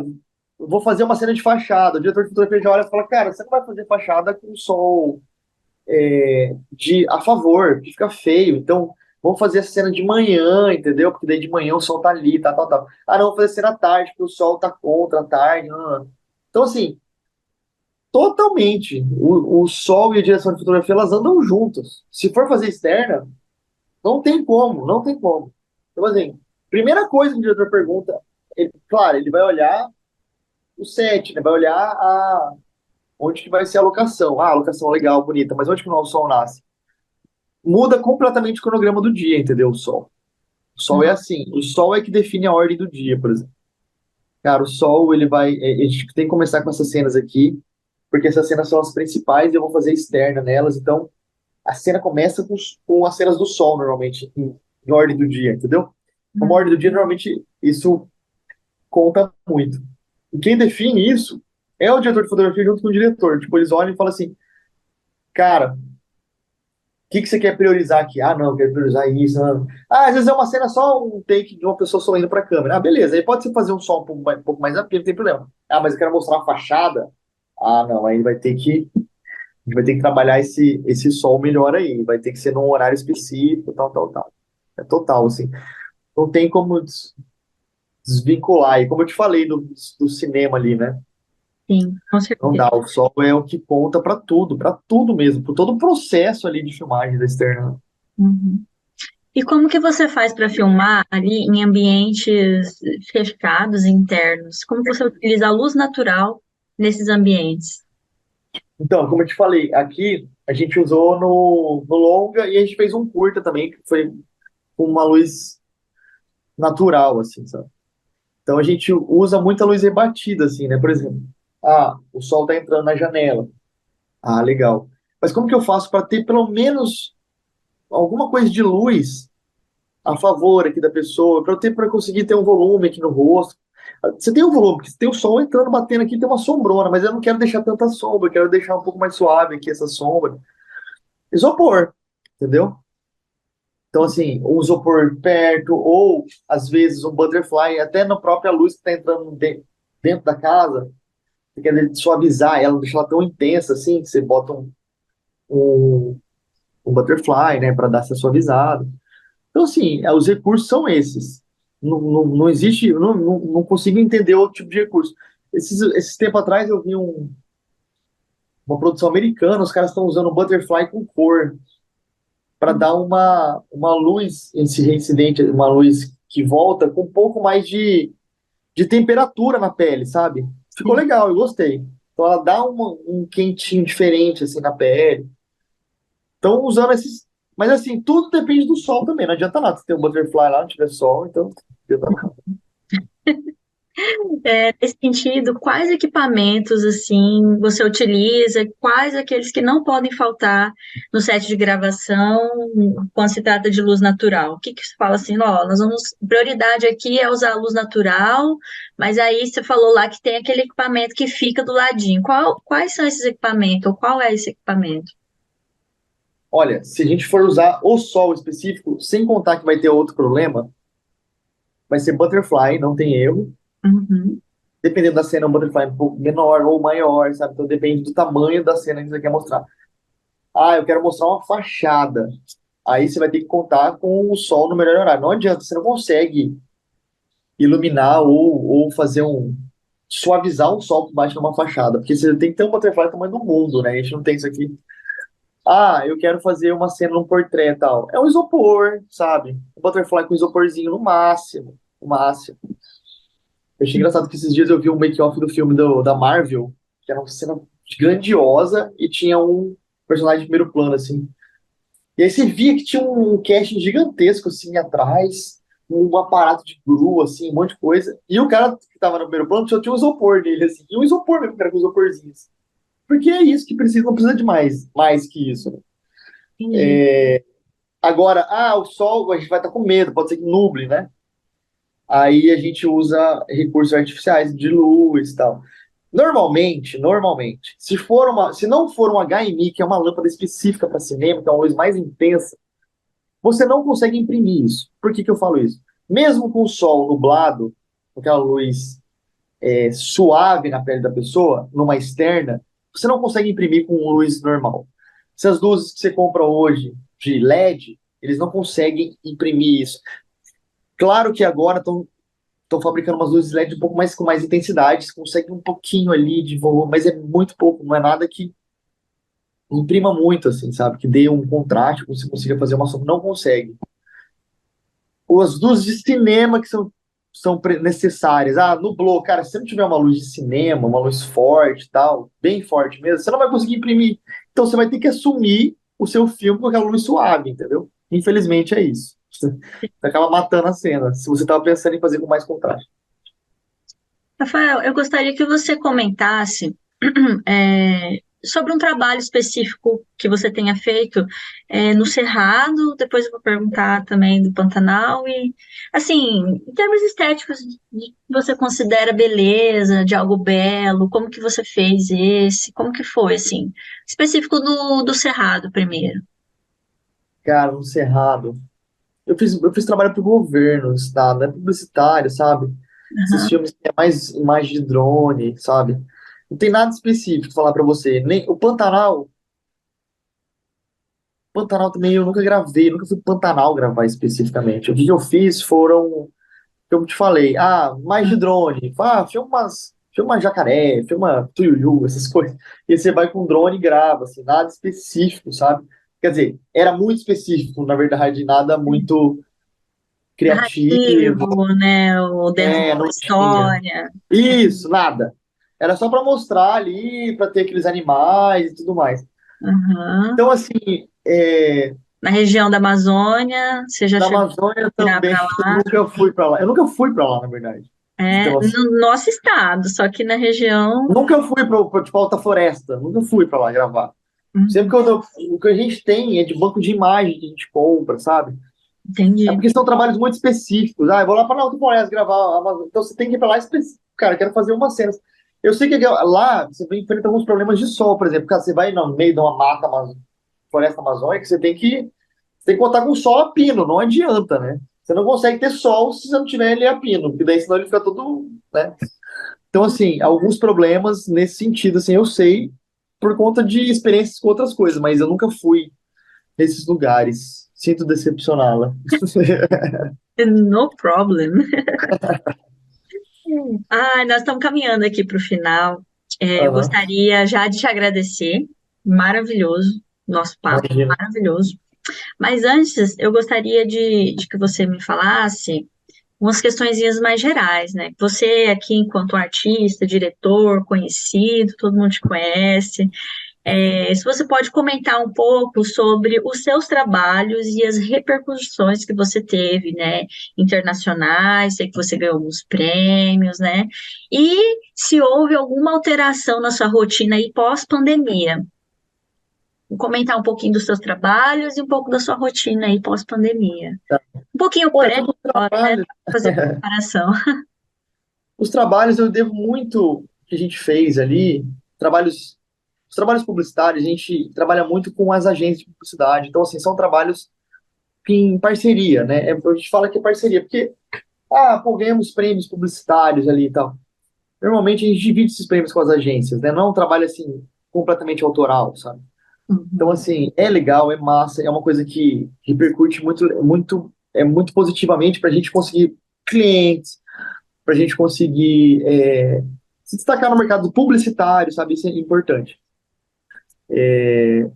eu vou fazer uma cena de fachada. O diretor de fotografia já olha e fala, cara, você não vai fazer fachada com sol a favor, que fica feio. Então, vamos fazer essa cena de manhã, entendeu? Porque daí de manhã o sol tá ali, tá, tal, tal. Não, vamos fazer cena à tarde, porque o sol tá contra a tarde. Não, não. Então, assim, totalmente. O sol e a direção de fotografia, elas andam juntas. Se for fazer externa, não tem como, não tem como. Então, assim, primeira coisa que o diretor pergunta, claro, ele vai olhar o set, né? Vai olhar onde que vai ser a locação. A locação é legal, bonita, mas onde que o nosso sol nasce? Muda completamente o cronograma do dia, entendeu? O sol. O sol é assim. O sol é que define a ordem do dia, por exemplo. Cara, o sol, ele vai. A gente tem que começar com essas cenas aqui, porque essas cenas são as principais e eu vou fazer externa nelas. Então, a cena começa com as cenas do sol, normalmente, em ordem do dia, entendeu? Como ordem do dia, normalmente, isso conta muito. E quem define isso é o diretor de fotografia junto com o diretor. Tipo, eles olham e falam assim, cara, o que você quer priorizar aqui? Ah, não, eu quero priorizar isso. Não. Ah, às vezes é uma cena só um take de uma pessoa sorrindo para a câmera. Ah, beleza. Aí pode ser fazer um som um pouco mais amplo, não tem problema. Ah, mas eu quero mostrar uma fachada. Ah, não, aí a gente vai ter que trabalhar esse sol melhor aí. Vai ter que ser num horário específico, tal, tal, tal. É total, assim. Não tem como desvincular. E como eu te falei do cinema ali, né? Sim, com Não dá. certeza. O sol é o que conta para tudo mesmo, por todo o processo ali de filmagem da externa. Uhum. E como que você faz para filmar ali em ambientes fechados, internos? Como você utiliza a luz natural nesses ambientes? Então, como eu te falei, aqui a gente usou no longa e a gente fez um curta também, que foi com uma luz natural, assim, sabe? Então a gente usa muita luz rebatida, assim, né? Por exemplo, o sol tá entrando na janela. Ah, legal. Mas como que eu faço para ter pelo menos alguma coisa de luz a favor aqui da pessoa, para conseguir ter um volume aqui no rosto? Você tem um volume, porque você tem o sol entrando, batendo aqui, tem uma sombrona, mas eu não quero deixar tanta sombra, eu quero deixar um pouco mais suave aqui essa sombra. Isopor, entendeu? Então, assim, um isopor perto, ou às vezes um butterfly, até na própria luz que está entrando dentro da casa, você quer suavizar ela, não deixar ela tão intensa assim, que você bota um, um butterfly, né, para dar essa suavizada. Então, assim, os recursos são esses. Não existe, eu não consigo entender outro tipo de recurso. Esses tempos atrás eu vi uma produção americana, os caras estão usando butterfly com cor para dar uma luz, esse reincidente, uma luz que volta com um pouco mais de temperatura na pele, sabe? Ficou Sim. legal, eu gostei. Então ela dá um quentinho diferente assim na pele. Então usando esses. Mas assim, tudo depende do sol também. Não adianta nada se tem um butterfly lá, não tiver sol, então não adianta nada. Nesse sentido, quais equipamentos assim você utiliza? Quais aqueles que não podem faltar no set de gravação quando se trata de luz natural? O que que você fala assim, ó, nós vamos, prioridade aqui é usar a luz natural, mas aí você falou lá que tem aquele equipamento que fica do ladinho. Quais são esses equipamentos? Ou qual é esse equipamento? Olha, se a gente for usar o sol específico, sem contar que vai ter outro problema, vai ser butterfly, não tem erro. Uhum. Dependendo da cena, um butterfly um pouco menor ou maior, sabe? Então depende do tamanho da cena que você quer mostrar. Ah, eu quero mostrar uma fachada. Aí você vai ter que contar com o sol no melhor horário. Não adianta, você não consegue iluminar ou fazer suavizar o sol que bate numa fachada, porque você tem que ter um butterfly do tamanho do mundo, né? A gente não tem isso aqui. Ah, eu quero fazer uma cena num portrait e tal. É um isopor, sabe? Um butterfly com isoporzinho no máximo. No máximo. Eu achei engraçado que esses dias eu vi um make-off do filme da Marvel, que era uma cena grandiosa e tinha um personagem de primeiro plano, assim. E aí você via que tinha um casting gigantesco, assim, atrás, um aparato de grua, assim, um monte de coisa. E o cara que tava no primeiro plano só tinha um isopor nele, assim. E um isopor mesmo, cara, com isoporzinhos. Porque é isso que precisa, não precisa de mais que isso, né? Entendi. Agora, o sol, a gente vai estar com medo, pode ser que nuble, né? Aí a gente usa recursos artificiais de luz e tal. Normalmente, se não for um HMI, que é uma lâmpada específica para cinema, que é uma luz mais intensa, você não consegue imprimir isso. Por que que eu falo isso? Mesmo com o sol nublado, com aquela luz suave na pele da pessoa, numa externa, você não consegue imprimir com luz normal. Essas luzes que você compra hoje de LED, eles não conseguem imprimir isso. Claro que agora estão fabricando umas luzes LED um pouco mais com mais intensidade, você consegue um pouquinho ali de volume, mas é muito pouco, não é nada que imprima muito, assim, sabe? Que dê um contraste, que você consiga fazer uma sombra, não consegue. Ou as luzes de cinema que são necessárias. Ah, nublou, cara, se você não tiver uma luz de cinema, uma luz forte, tal, bem forte mesmo, você não vai conseguir imprimir. Então você vai ter que assumir o seu filme com aquela luz suave, entendeu? Infelizmente é isso. Você acaba matando a cena, se você estava pensando em fazer com mais contraste. Rafael, eu gostaria que você comentasse sobre um trabalho específico que você tenha feito no Cerrado, depois eu vou perguntar também do Pantanal, e, assim, em termos estéticos, de que você considera beleza, de algo belo, como que você fez esse, como que foi, assim, específico do Cerrado primeiro. Cara, no Cerrado. Eu fiz trabalho pro governo do estado, é publicitário, sabe? Esses Aham. filmes que é mais imagem de drone, sabe? Não tem nada específico pra falar pra você. Nem o Pantanal também eu nunca gravei, nunca fui pro Pantanal gravar especificamente. O que eu fiz foram, como eu te falei, mais de drone. Filma jacaré, filma tuiuiu, essas coisas. E aí você vai com drone e grava, assim, nada específico, sabe? Quer dizer, era muito específico, na verdade, nada muito criativo, Narrativo, né, ou dentro de uma não tinha. história. Isso, nada. Era só para mostrar ali, para ter aqueles animais e tudo mais. Aham. Então, assim, Na região da Amazônia, você já na chegou Amazônia a virar também, para eu lá? nunca fui para lá. Eu nunca fui para lá, na verdade. Então, assim, No nosso estado, só que na região. nunca fui para tipo, Alta Floresta. Nunca fui para lá gravar. Sempre Uhum, o que a gente tem é de banco de imagem que a gente compra, sabe? É entendi. porque são trabalhos muito específicos. Eu vou lá para Alta Floresta gravar a Amazônia. Então você tem que ir para lá específico. Cara, eu quero fazer uma cena. Eu sei que lá você enfrenta alguns problemas de sol, por exemplo. Cara, você vai no meio de uma floresta amazônica, você tem que contar com sol a pino, não adianta, né? Você não consegue ter sol se você não tiver ele a pino, porque daí senão ele fica todo, né? Então, assim, alguns problemas nesse sentido, assim, eu sei por conta de experiências com outras coisas, mas eu nunca fui nesses lugares. Sinto decepcioná-la. No problem. Nós estamos caminhando aqui para o final. Eu Aham, gostaria já de te agradecer. Maravilhoso, nosso papo, imagino. maravilhoso. Mas antes, eu gostaria de que você me falasse umas questõezinhas mais gerais, né? Você aqui, enquanto artista, diretor, conhecido, todo mundo te conhece. Se você pode comentar um pouco sobre os seus trabalhos e as repercussões que você teve, né, internacionais, sei que você ganhou alguns prêmios, né, e se houve alguma alteração na sua rotina aí pós-pandemia. Vou comentar um pouquinho dos seus trabalhos e um pouco da sua rotina aí pós-pandemia. Tá. Um pouquinho Olha, pré, sobre os né, trabalhos, para fazer comparação. os trabalhos eu devo muito que a gente fez ali, trabalhos, os trabalhos publicitários, a gente trabalha muito com as agências de publicidade, então, assim, são trabalhos em parceria, né? A gente fala que é parceria, porque, pô, ganhamos prêmios publicitários ali e tal. Normalmente a gente divide esses prêmios com as agências, né? Não é um trabalho, assim, completamente autoral, sabe? Então, Uhum. assim, é legal, é massa, é uma coisa que repercute muito positivamente para a gente conseguir clientes, para a gente conseguir se destacar no mercado publicitário, sabe? Isso é importante.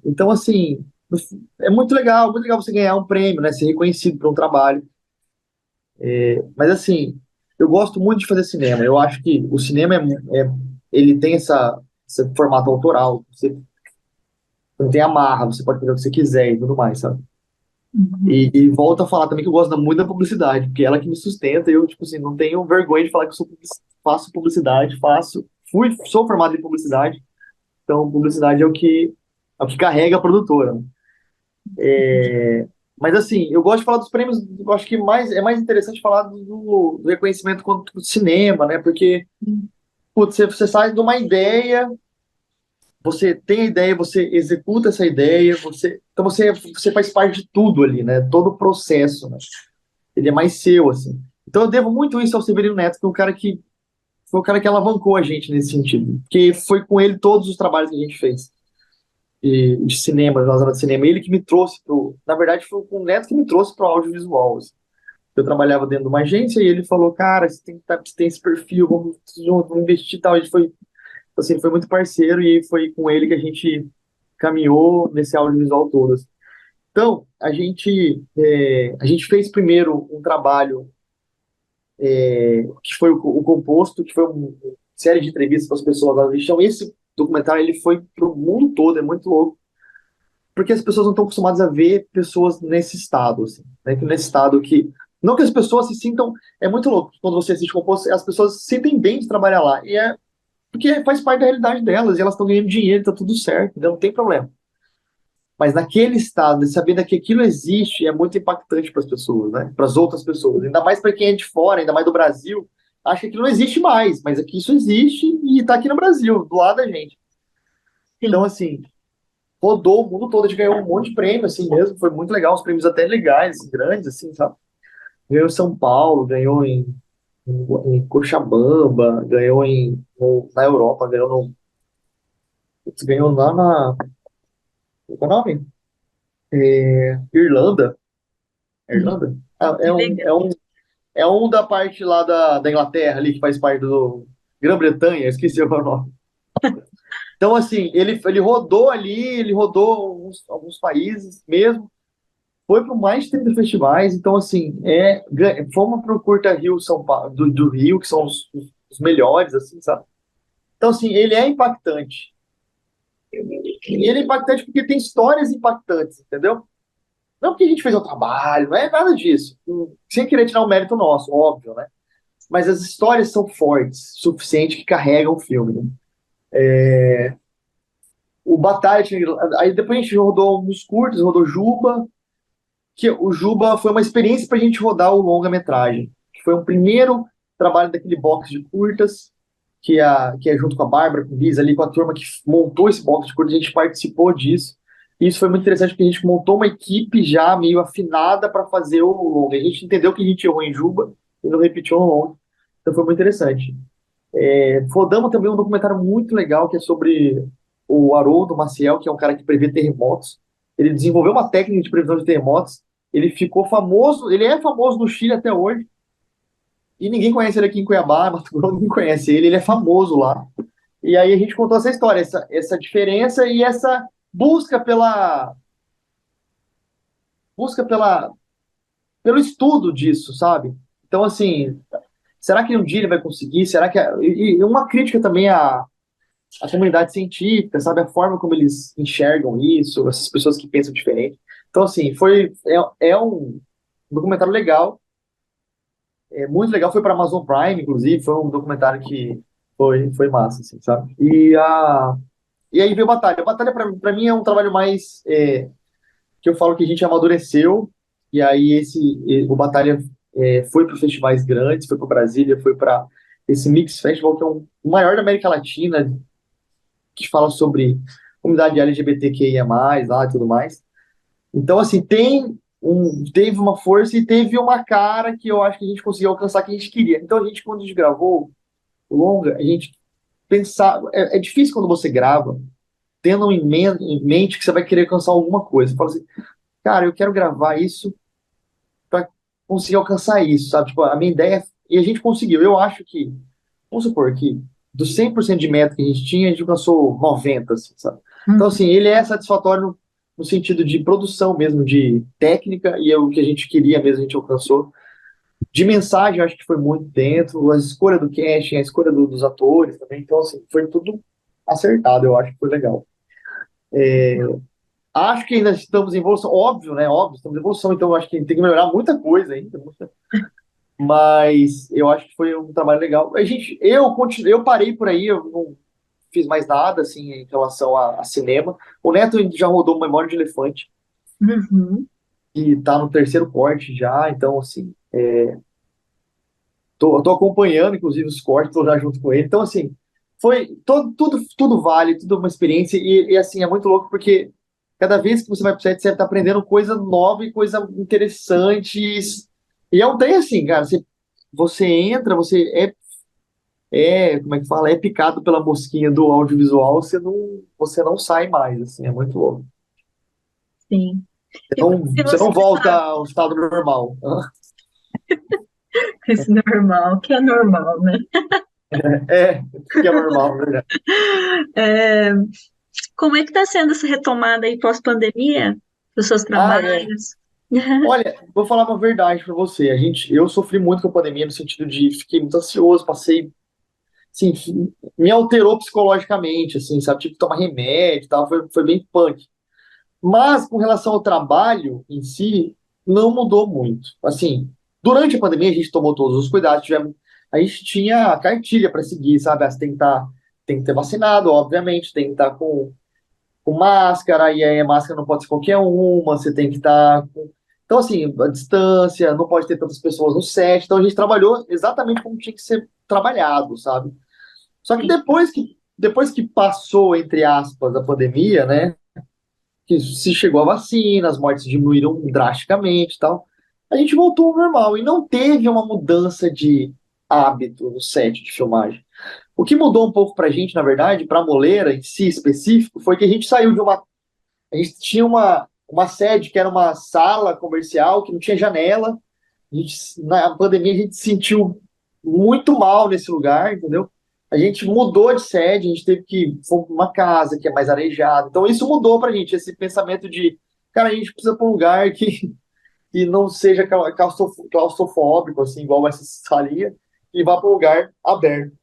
Então, assim, é muito legal você ganhar um prêmio, né? Ser reconhecido por um trabalho. Mas, assim, eu gosto muito de fazer cinema. Eu acho que o cinema ele tem esse formato autoral. Você não tem amarra, você pode fazer o que você quiser e tudo mais, sabe? Uhum. E volto a falar também que eu gosto muito da publicidade, porque é ela que me sustenta e eu, tipo assim, não tenho vergonha de falar que eu faço publicidade, sou formado em publicidade, então publicidade é o que carrega a produtora, né? Mas assim, eu gosto de falar dos prêmios, eu acho que é mais interessante falar do reconhecimento quanto do cinema, né? Porque, putz, você sai de uma ideia, você tem a ideia, você executa essa ideia, então você faz parte de tudo ali, né? Todo o processo, né? Ele é mais seu, assim. Então eu devo muito isso ao Severino Neto, que foi o cara que alavancou a gente nesse sentido. Porque foi com ele todos os trabalhos que a gente fez de cinema, de cinema. Ele que me trouxe na verdade, foi o Neto que me trouxe pro audiovisual, assim. Eu trabalhava dentro de uma agência e ele falou, cara, você tem esse perfil, vamos junto, vamos investir e tal. Assim, ele foi muito parceiro e foi com ele que a gente caminhou nesse audiovisual todo, assim. Então, a gente fez primeiro um trabalho que foi o Composto, que foi uma série de entrevistas com as pessoas lá. Então, esse documentário ele foi pro mundo todo, é muito louco, porque as pessoas não estão acostumadas a ver pessoas nesse estado, assim, né? Nesse estado que não que as pessoas se sintam, é muito louco quando você assiste Composto, as pessoas se sentem bem de trabalhar lá. porque faz parte da realidade delas, e elas estão ganhando dinheiro, tá tudo certo, então não tem problema. Mas naquele estado, de saber que aquilo existe, é muito impactante para as pessoas, né? Para as outras pessoas. Ainda mais para quem é de fora, ainda mais do Brasil, acha que aquilo não existe mais, mas aqui isso existe e está aqui no Brasil, do lado da gente. Então, Sim. assim, rodou o mundo todo, a gente ganhou um monte de prêmio, assim mesmo, foi muito legal, uns prêmios até legais, grandes, assim, sabe? Ganhou em São Paulo, ganhou em Cochabamba, ganhou na Europa, ganhou lá qual é o nome? Irlanda. É Irlanda? Ah, Que legal. é um da parte lá da Inglaterra, ali, que faz parte do Grã-Bretanha, esqueci o nome. Então, assim, ele rodou ali, ele rodou alguns países mesmo, foi para mais de 30 festivais, então, assim, fomos para o Curta Rio São Paulo, do Rio, que são os melhores, assim, sabe? Então, assim, ele é impactante. E ele é impactante porque tem histórias impactantes, entendeu? Não porque a gente fez o trabalho, não é nada disso. Sem querer tirar o mérito nosso, óbvio, né? Mas as histórias são fortes, o suficiente que carregam o filme, né? O Batalha, aí depois a gente rodou uns curtos, rodou Juba, que o Juba foi uma experiência para a gente rodar o longa-metragem, que foi um primeiro trabalho daquele box de curtas, que é junto com a Bárbara, com o Riz, ali com a turma que montou esse box de curtas, a gente participou disso. E isso foi muito interessante porque a gente montou uma equipe já meio afinada para fazer o longa. A gente entendeu que a gente errou em Juba e não repetiu no longa. Então foi muito interessante. Rodamos também um documentário muito legal que é sobre o Haroldo Maciel, que é um cara que prevê terremotos. Ele desenvolveu uma técnica de previsão de terremotos. Ele ficou famoso, ele é famoso no Chile até hoje. E ninguém conhece ele aqui em Cuiabá, Mato Grosso, ninguém conhece ele, ele é famoso lá. E aí a gente contou essa história, essa diferença e essa busca busca pelo estudo disso, sabe? Então, assim, será que um dia ele vai conseguir? Será que. E uma crítica também à comunidade científica, sabe? A forma como eles enxergam isso, essas pessoas que pensam diferente. Então, assim, é um documentário legal, é muito legal. Foi para Amazon Prime, inclusive, foi um documentário que foi massa, assim, sabe? E aí veio Batalha. Batalha, para mim, é um trabalho mais que eu falo que a gente amadureceu, e aí o Batalha foi para festivais grandes, foi para Brasília, foi para esse Mix Festival, que é o maior da América Latina, que fala sobre comunidade LGBTQIA+, lá e tudo mais. Então, assim, teve uma força e teve uma cara que eu acho que a gente conseguiu alcançar que a gente queria. Então, quando a gente gravou o longa, a gente pensava... É difícil quando você grava, tendo em mente que você vai querer alcançar alguma coisa. Você fala assim, cara, eu quero gravar isso para conseguir alcançar isso, sabe? Tipo, a minha ideia... E a gente conseguiu. Eu acho que... Vamos supor que dos 100% de meta que a gente tinha, a gente alcançou 90%, assim, sabe? Então, assim, ele é satisfatório no sentido de produção mesmo, de técnica, e é o que a gente queria mesmo, a gente alcançou. De mensagem, eu acho que foi muito dentro, a escolha do casting, a escolha dos atores também, então, assim, foi tudo acertado, eu acho que foi legal. Acho que ainda estamos em evolução, óbvio, né? Óbvio, estamos em evolução, então eu acho que tem que melhorar muita coisa ainda. Mas eu acho que foi um trabalho legal. Eu parei por aí, eu não fiz mais nada assim em relação a cinema. O Neto já rodou Memória de Elefante Uhum. e tá no terceiro corte já, então assim, tô acompanhando inclusive os cortes, tô já junto com ele. Então assim, tudo vale, tudo uma experiência e assim é muito louco porque cada vez que você vai pro set, você tá aprendendo coisa nova e coisa interessante. E é um trem assim, cara, você entra, como é que fala? É picado pela mosquinha do audiovisual, você não sai mais, assim, é muito louco. Sim. E Você você não volta sabe, ao estado normal. esse normal, que é normal, né? É, que é normal, né? É, como é que está sendo essa retomada aí pós-pandemia dos seus Ah, é. trabalhos? Olha, vou falar uma verdade pra você. Eu sofri muito com a pandemia no sentido de fiquei muito ansioso, passei, assim, me alterou psicologicamente, assim, sabe? Tive que tomar remédio e tal, foi bem punk. Mas com relação ao trabalho em si, não mudou muito. Assim, durante a pandemia a gente tomou todos os cuidados, a gente tinha a cartilha para seguir, sabe? Você tem tem que ter vacinado, obviamente, tem que estar com máscara, e aí a máscara não pode ser qualquer uma, você tem que estar com... Então, assim, a distância, não pode ter tantas pessoas no set, então a gente trabalhou exatamente como tinha que ser trabalhado, sabe? Só que depois que passou, entre aspas, a pandemia, né, que se chegou a vacina, as mortes diminuíram drasticamente e tal, a gente voltou ao normal e não teve uma mudança de hábito no set de filmagem. O que mudou um pouco pra gente, na verdade, pra Moleira em si específico, foi que a gente saiu de uma. A gente tinha uma sede que era uma sala comercial que não tinha janela. Na pandemia a gente se sentiu muito mal nesse lugar, entendeu? A gente mudou de sede, a gente teve que for pra uma casa que é mais arejada. Então isso mudou pra gente, esse pensamento de, cara, a gente precisa para um lugar que não seja claustrofóbico, assim, igual essa salinha, e vá para um lugar aberto.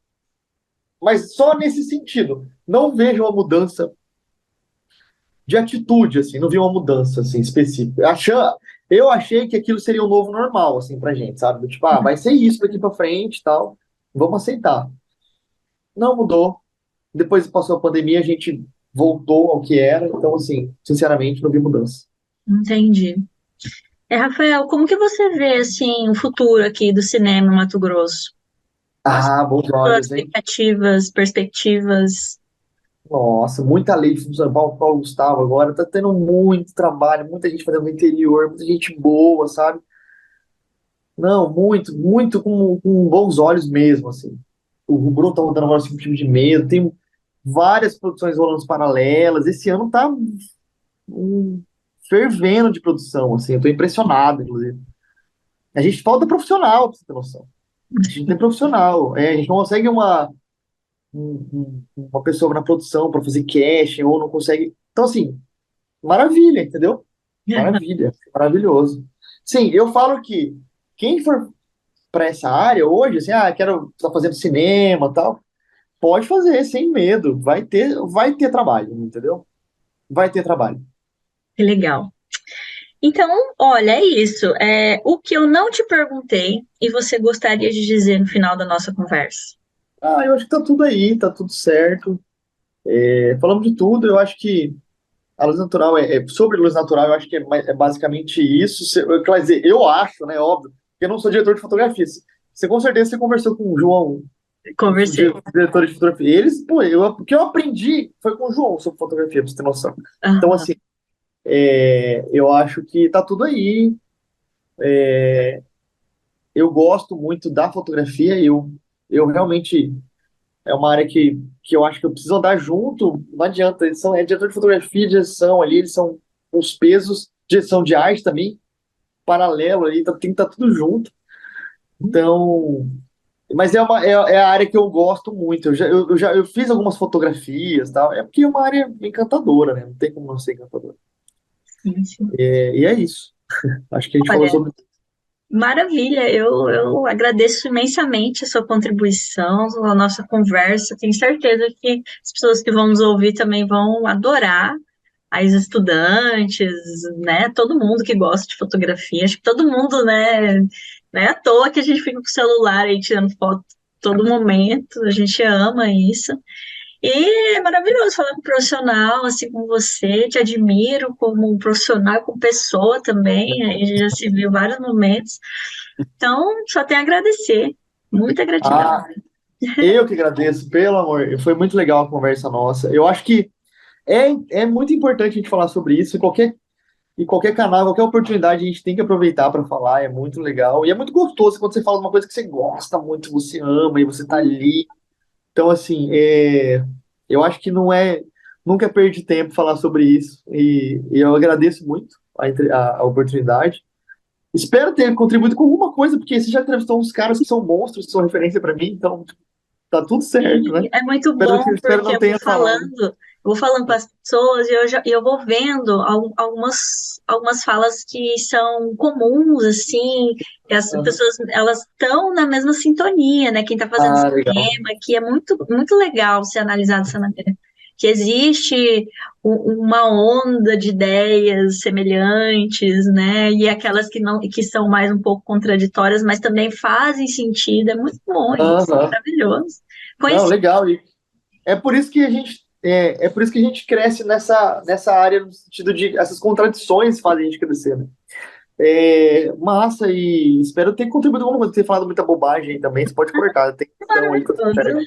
Mas só nesse sentido. Não vejo uma mudança de atitude, assim, não vi uma mudança, assim, específica. Eu achei que aquilo seria o novo normal, assim, pra gente, sabe? Tipo, vai ser isso daqui pra frente e tal, vamos aceitar. Não mudou. Depois que passou a pandemia, a gente voltou ao que era, então, assim, sinceramente, não vi mudança. Entendi. Rafael, como que você vê, assim, o futuro aqui do cinema em Mato Grosso? Quais Ah, bons são as olhos, hein? expectativas, perspectivas? Nossa, muita lei de São Paulo Gustavo agora, tá tendo muito trabalho, muita gente fazendo no interior, muita gente boa, sabe? Não, muito, muito com bons olhos mesmo, assim. O Bruno tá rodando agora 5 filmes de medo, tem várias produções rolando paralelas. Esse ano tá um, fervendo de produção, assim, eu tô impressionado, inclusive. A gente falta profissional, pra você ter noção. A gente não tem profissional, a gente não consegue uma pessoa na produção para fazer casting, ou não consegue. Então, assim, maravilha, entendeu? Maravilha, maravilhoso. Sim, eu falo que quem for para essa área hoje, assim, quero estar fazendo cinema, tal, pode fazer sem medo, vai ter trabalho, entendeu? Vai ter trabalho. Que legal. Então, olha, é isso. O que eu não te perguntei e você gostaria de dizer no final da nossa conversa? Eu acho que tá tudo aí, tá tudo certo. Falamos de tudo, eu acho que a luz natural sobre luz natural, eu acho que é basicamente isso. Quer dizer, eu acho, né, óbvio, porque eu não sou diretor de fotografia. Você com certeza você conversou com o João, Conversei. diretor de fotografia. Eles, pô, o que eu aprendi foi com o João sobre fotografia, pra você ter noção. Então, Aham. assim, eu acho que tá tudo aí. Eu gosto muito da fotografia, eu realmente é uma área que eu acho que eu preciso andar junto, não adianta, diretor de fotografia, direção ali, eles são os pesos, direção de arte também, paralelo ali, então tem que estar tudo junto. Então, mas é a área que eu gosto muito. Eu fiz algumas fotografias, tal. É porque é uma área encantadora, né? Não tem como não ser encantadora. Sim, sim. E é isso. Acho que a gente falou Olha, sobre. maravilha, eu agradeço imensamente a sua contribuição, a nossa conversa. Tenho certeza que as pessoas que vão nos ouvir também vão adorar, as estudantes, né? Todo mundo que gosta de fotografia, acho que todo mundo, né? Não é à toa que a gente fica com o celular aí tirando foto todo momento, a gente ama isso. E é maravilhoso falar com um profissional assim como você, te admiro como um profissional, como pessoa também, a gente já se viu vários momentos. Então, só tenho a agradecer. Muita gratidão. Ah, eu que agradeço, pelo amor. Foi muito legal a conversa nossa. Eu acho que é muito importante a gente falar sobre isso. Em qualquer canal, qualquer oportunidade, a gente tem que aproveitar para falar. É muito legal. E é muito gostoso quando você fala uma coisa que você gosta muito, você ama e você tá ali. Então, assim, eu acho que não é. Nunca perdi tempo falar sobre isso. E eu agradeço muito a oportunidade. Espero ter contribuído com alguma coisa, porque você já entrevistou uns caras que são monstros, que são referência para mim, então tá tudo certo, né? E é muito Espero, bom espero porque não tenha falado. eu vou falando com as pessoas e eu vou vendo algumas falas que são comuns, assim, e as pessoas, elas estão na mesma sintonia, né? Quem está fazendo Legal. cinema, que é muito, muito legal ser analisado dessa maneira. Que existe uma onda de ideias semelhantes, né? E aquelas que não, que são mais um pouco contraditórias, mas também fazem sentido. É muito bom isso, Aham. maravilhoso. Não, Conheci legal. É por isso que a gente é por isso que a gente cresce nessa área, no sentido de essas contradições fazem a gente crescer, né? Massa, e espero ter contribuído com alguma coisa, ter falado muita bobagem aí também, você pode cortar, tem questão aí que eu tô Tudo. certo.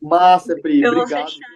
Massa, Pri, Eu vou obrigado. fechar.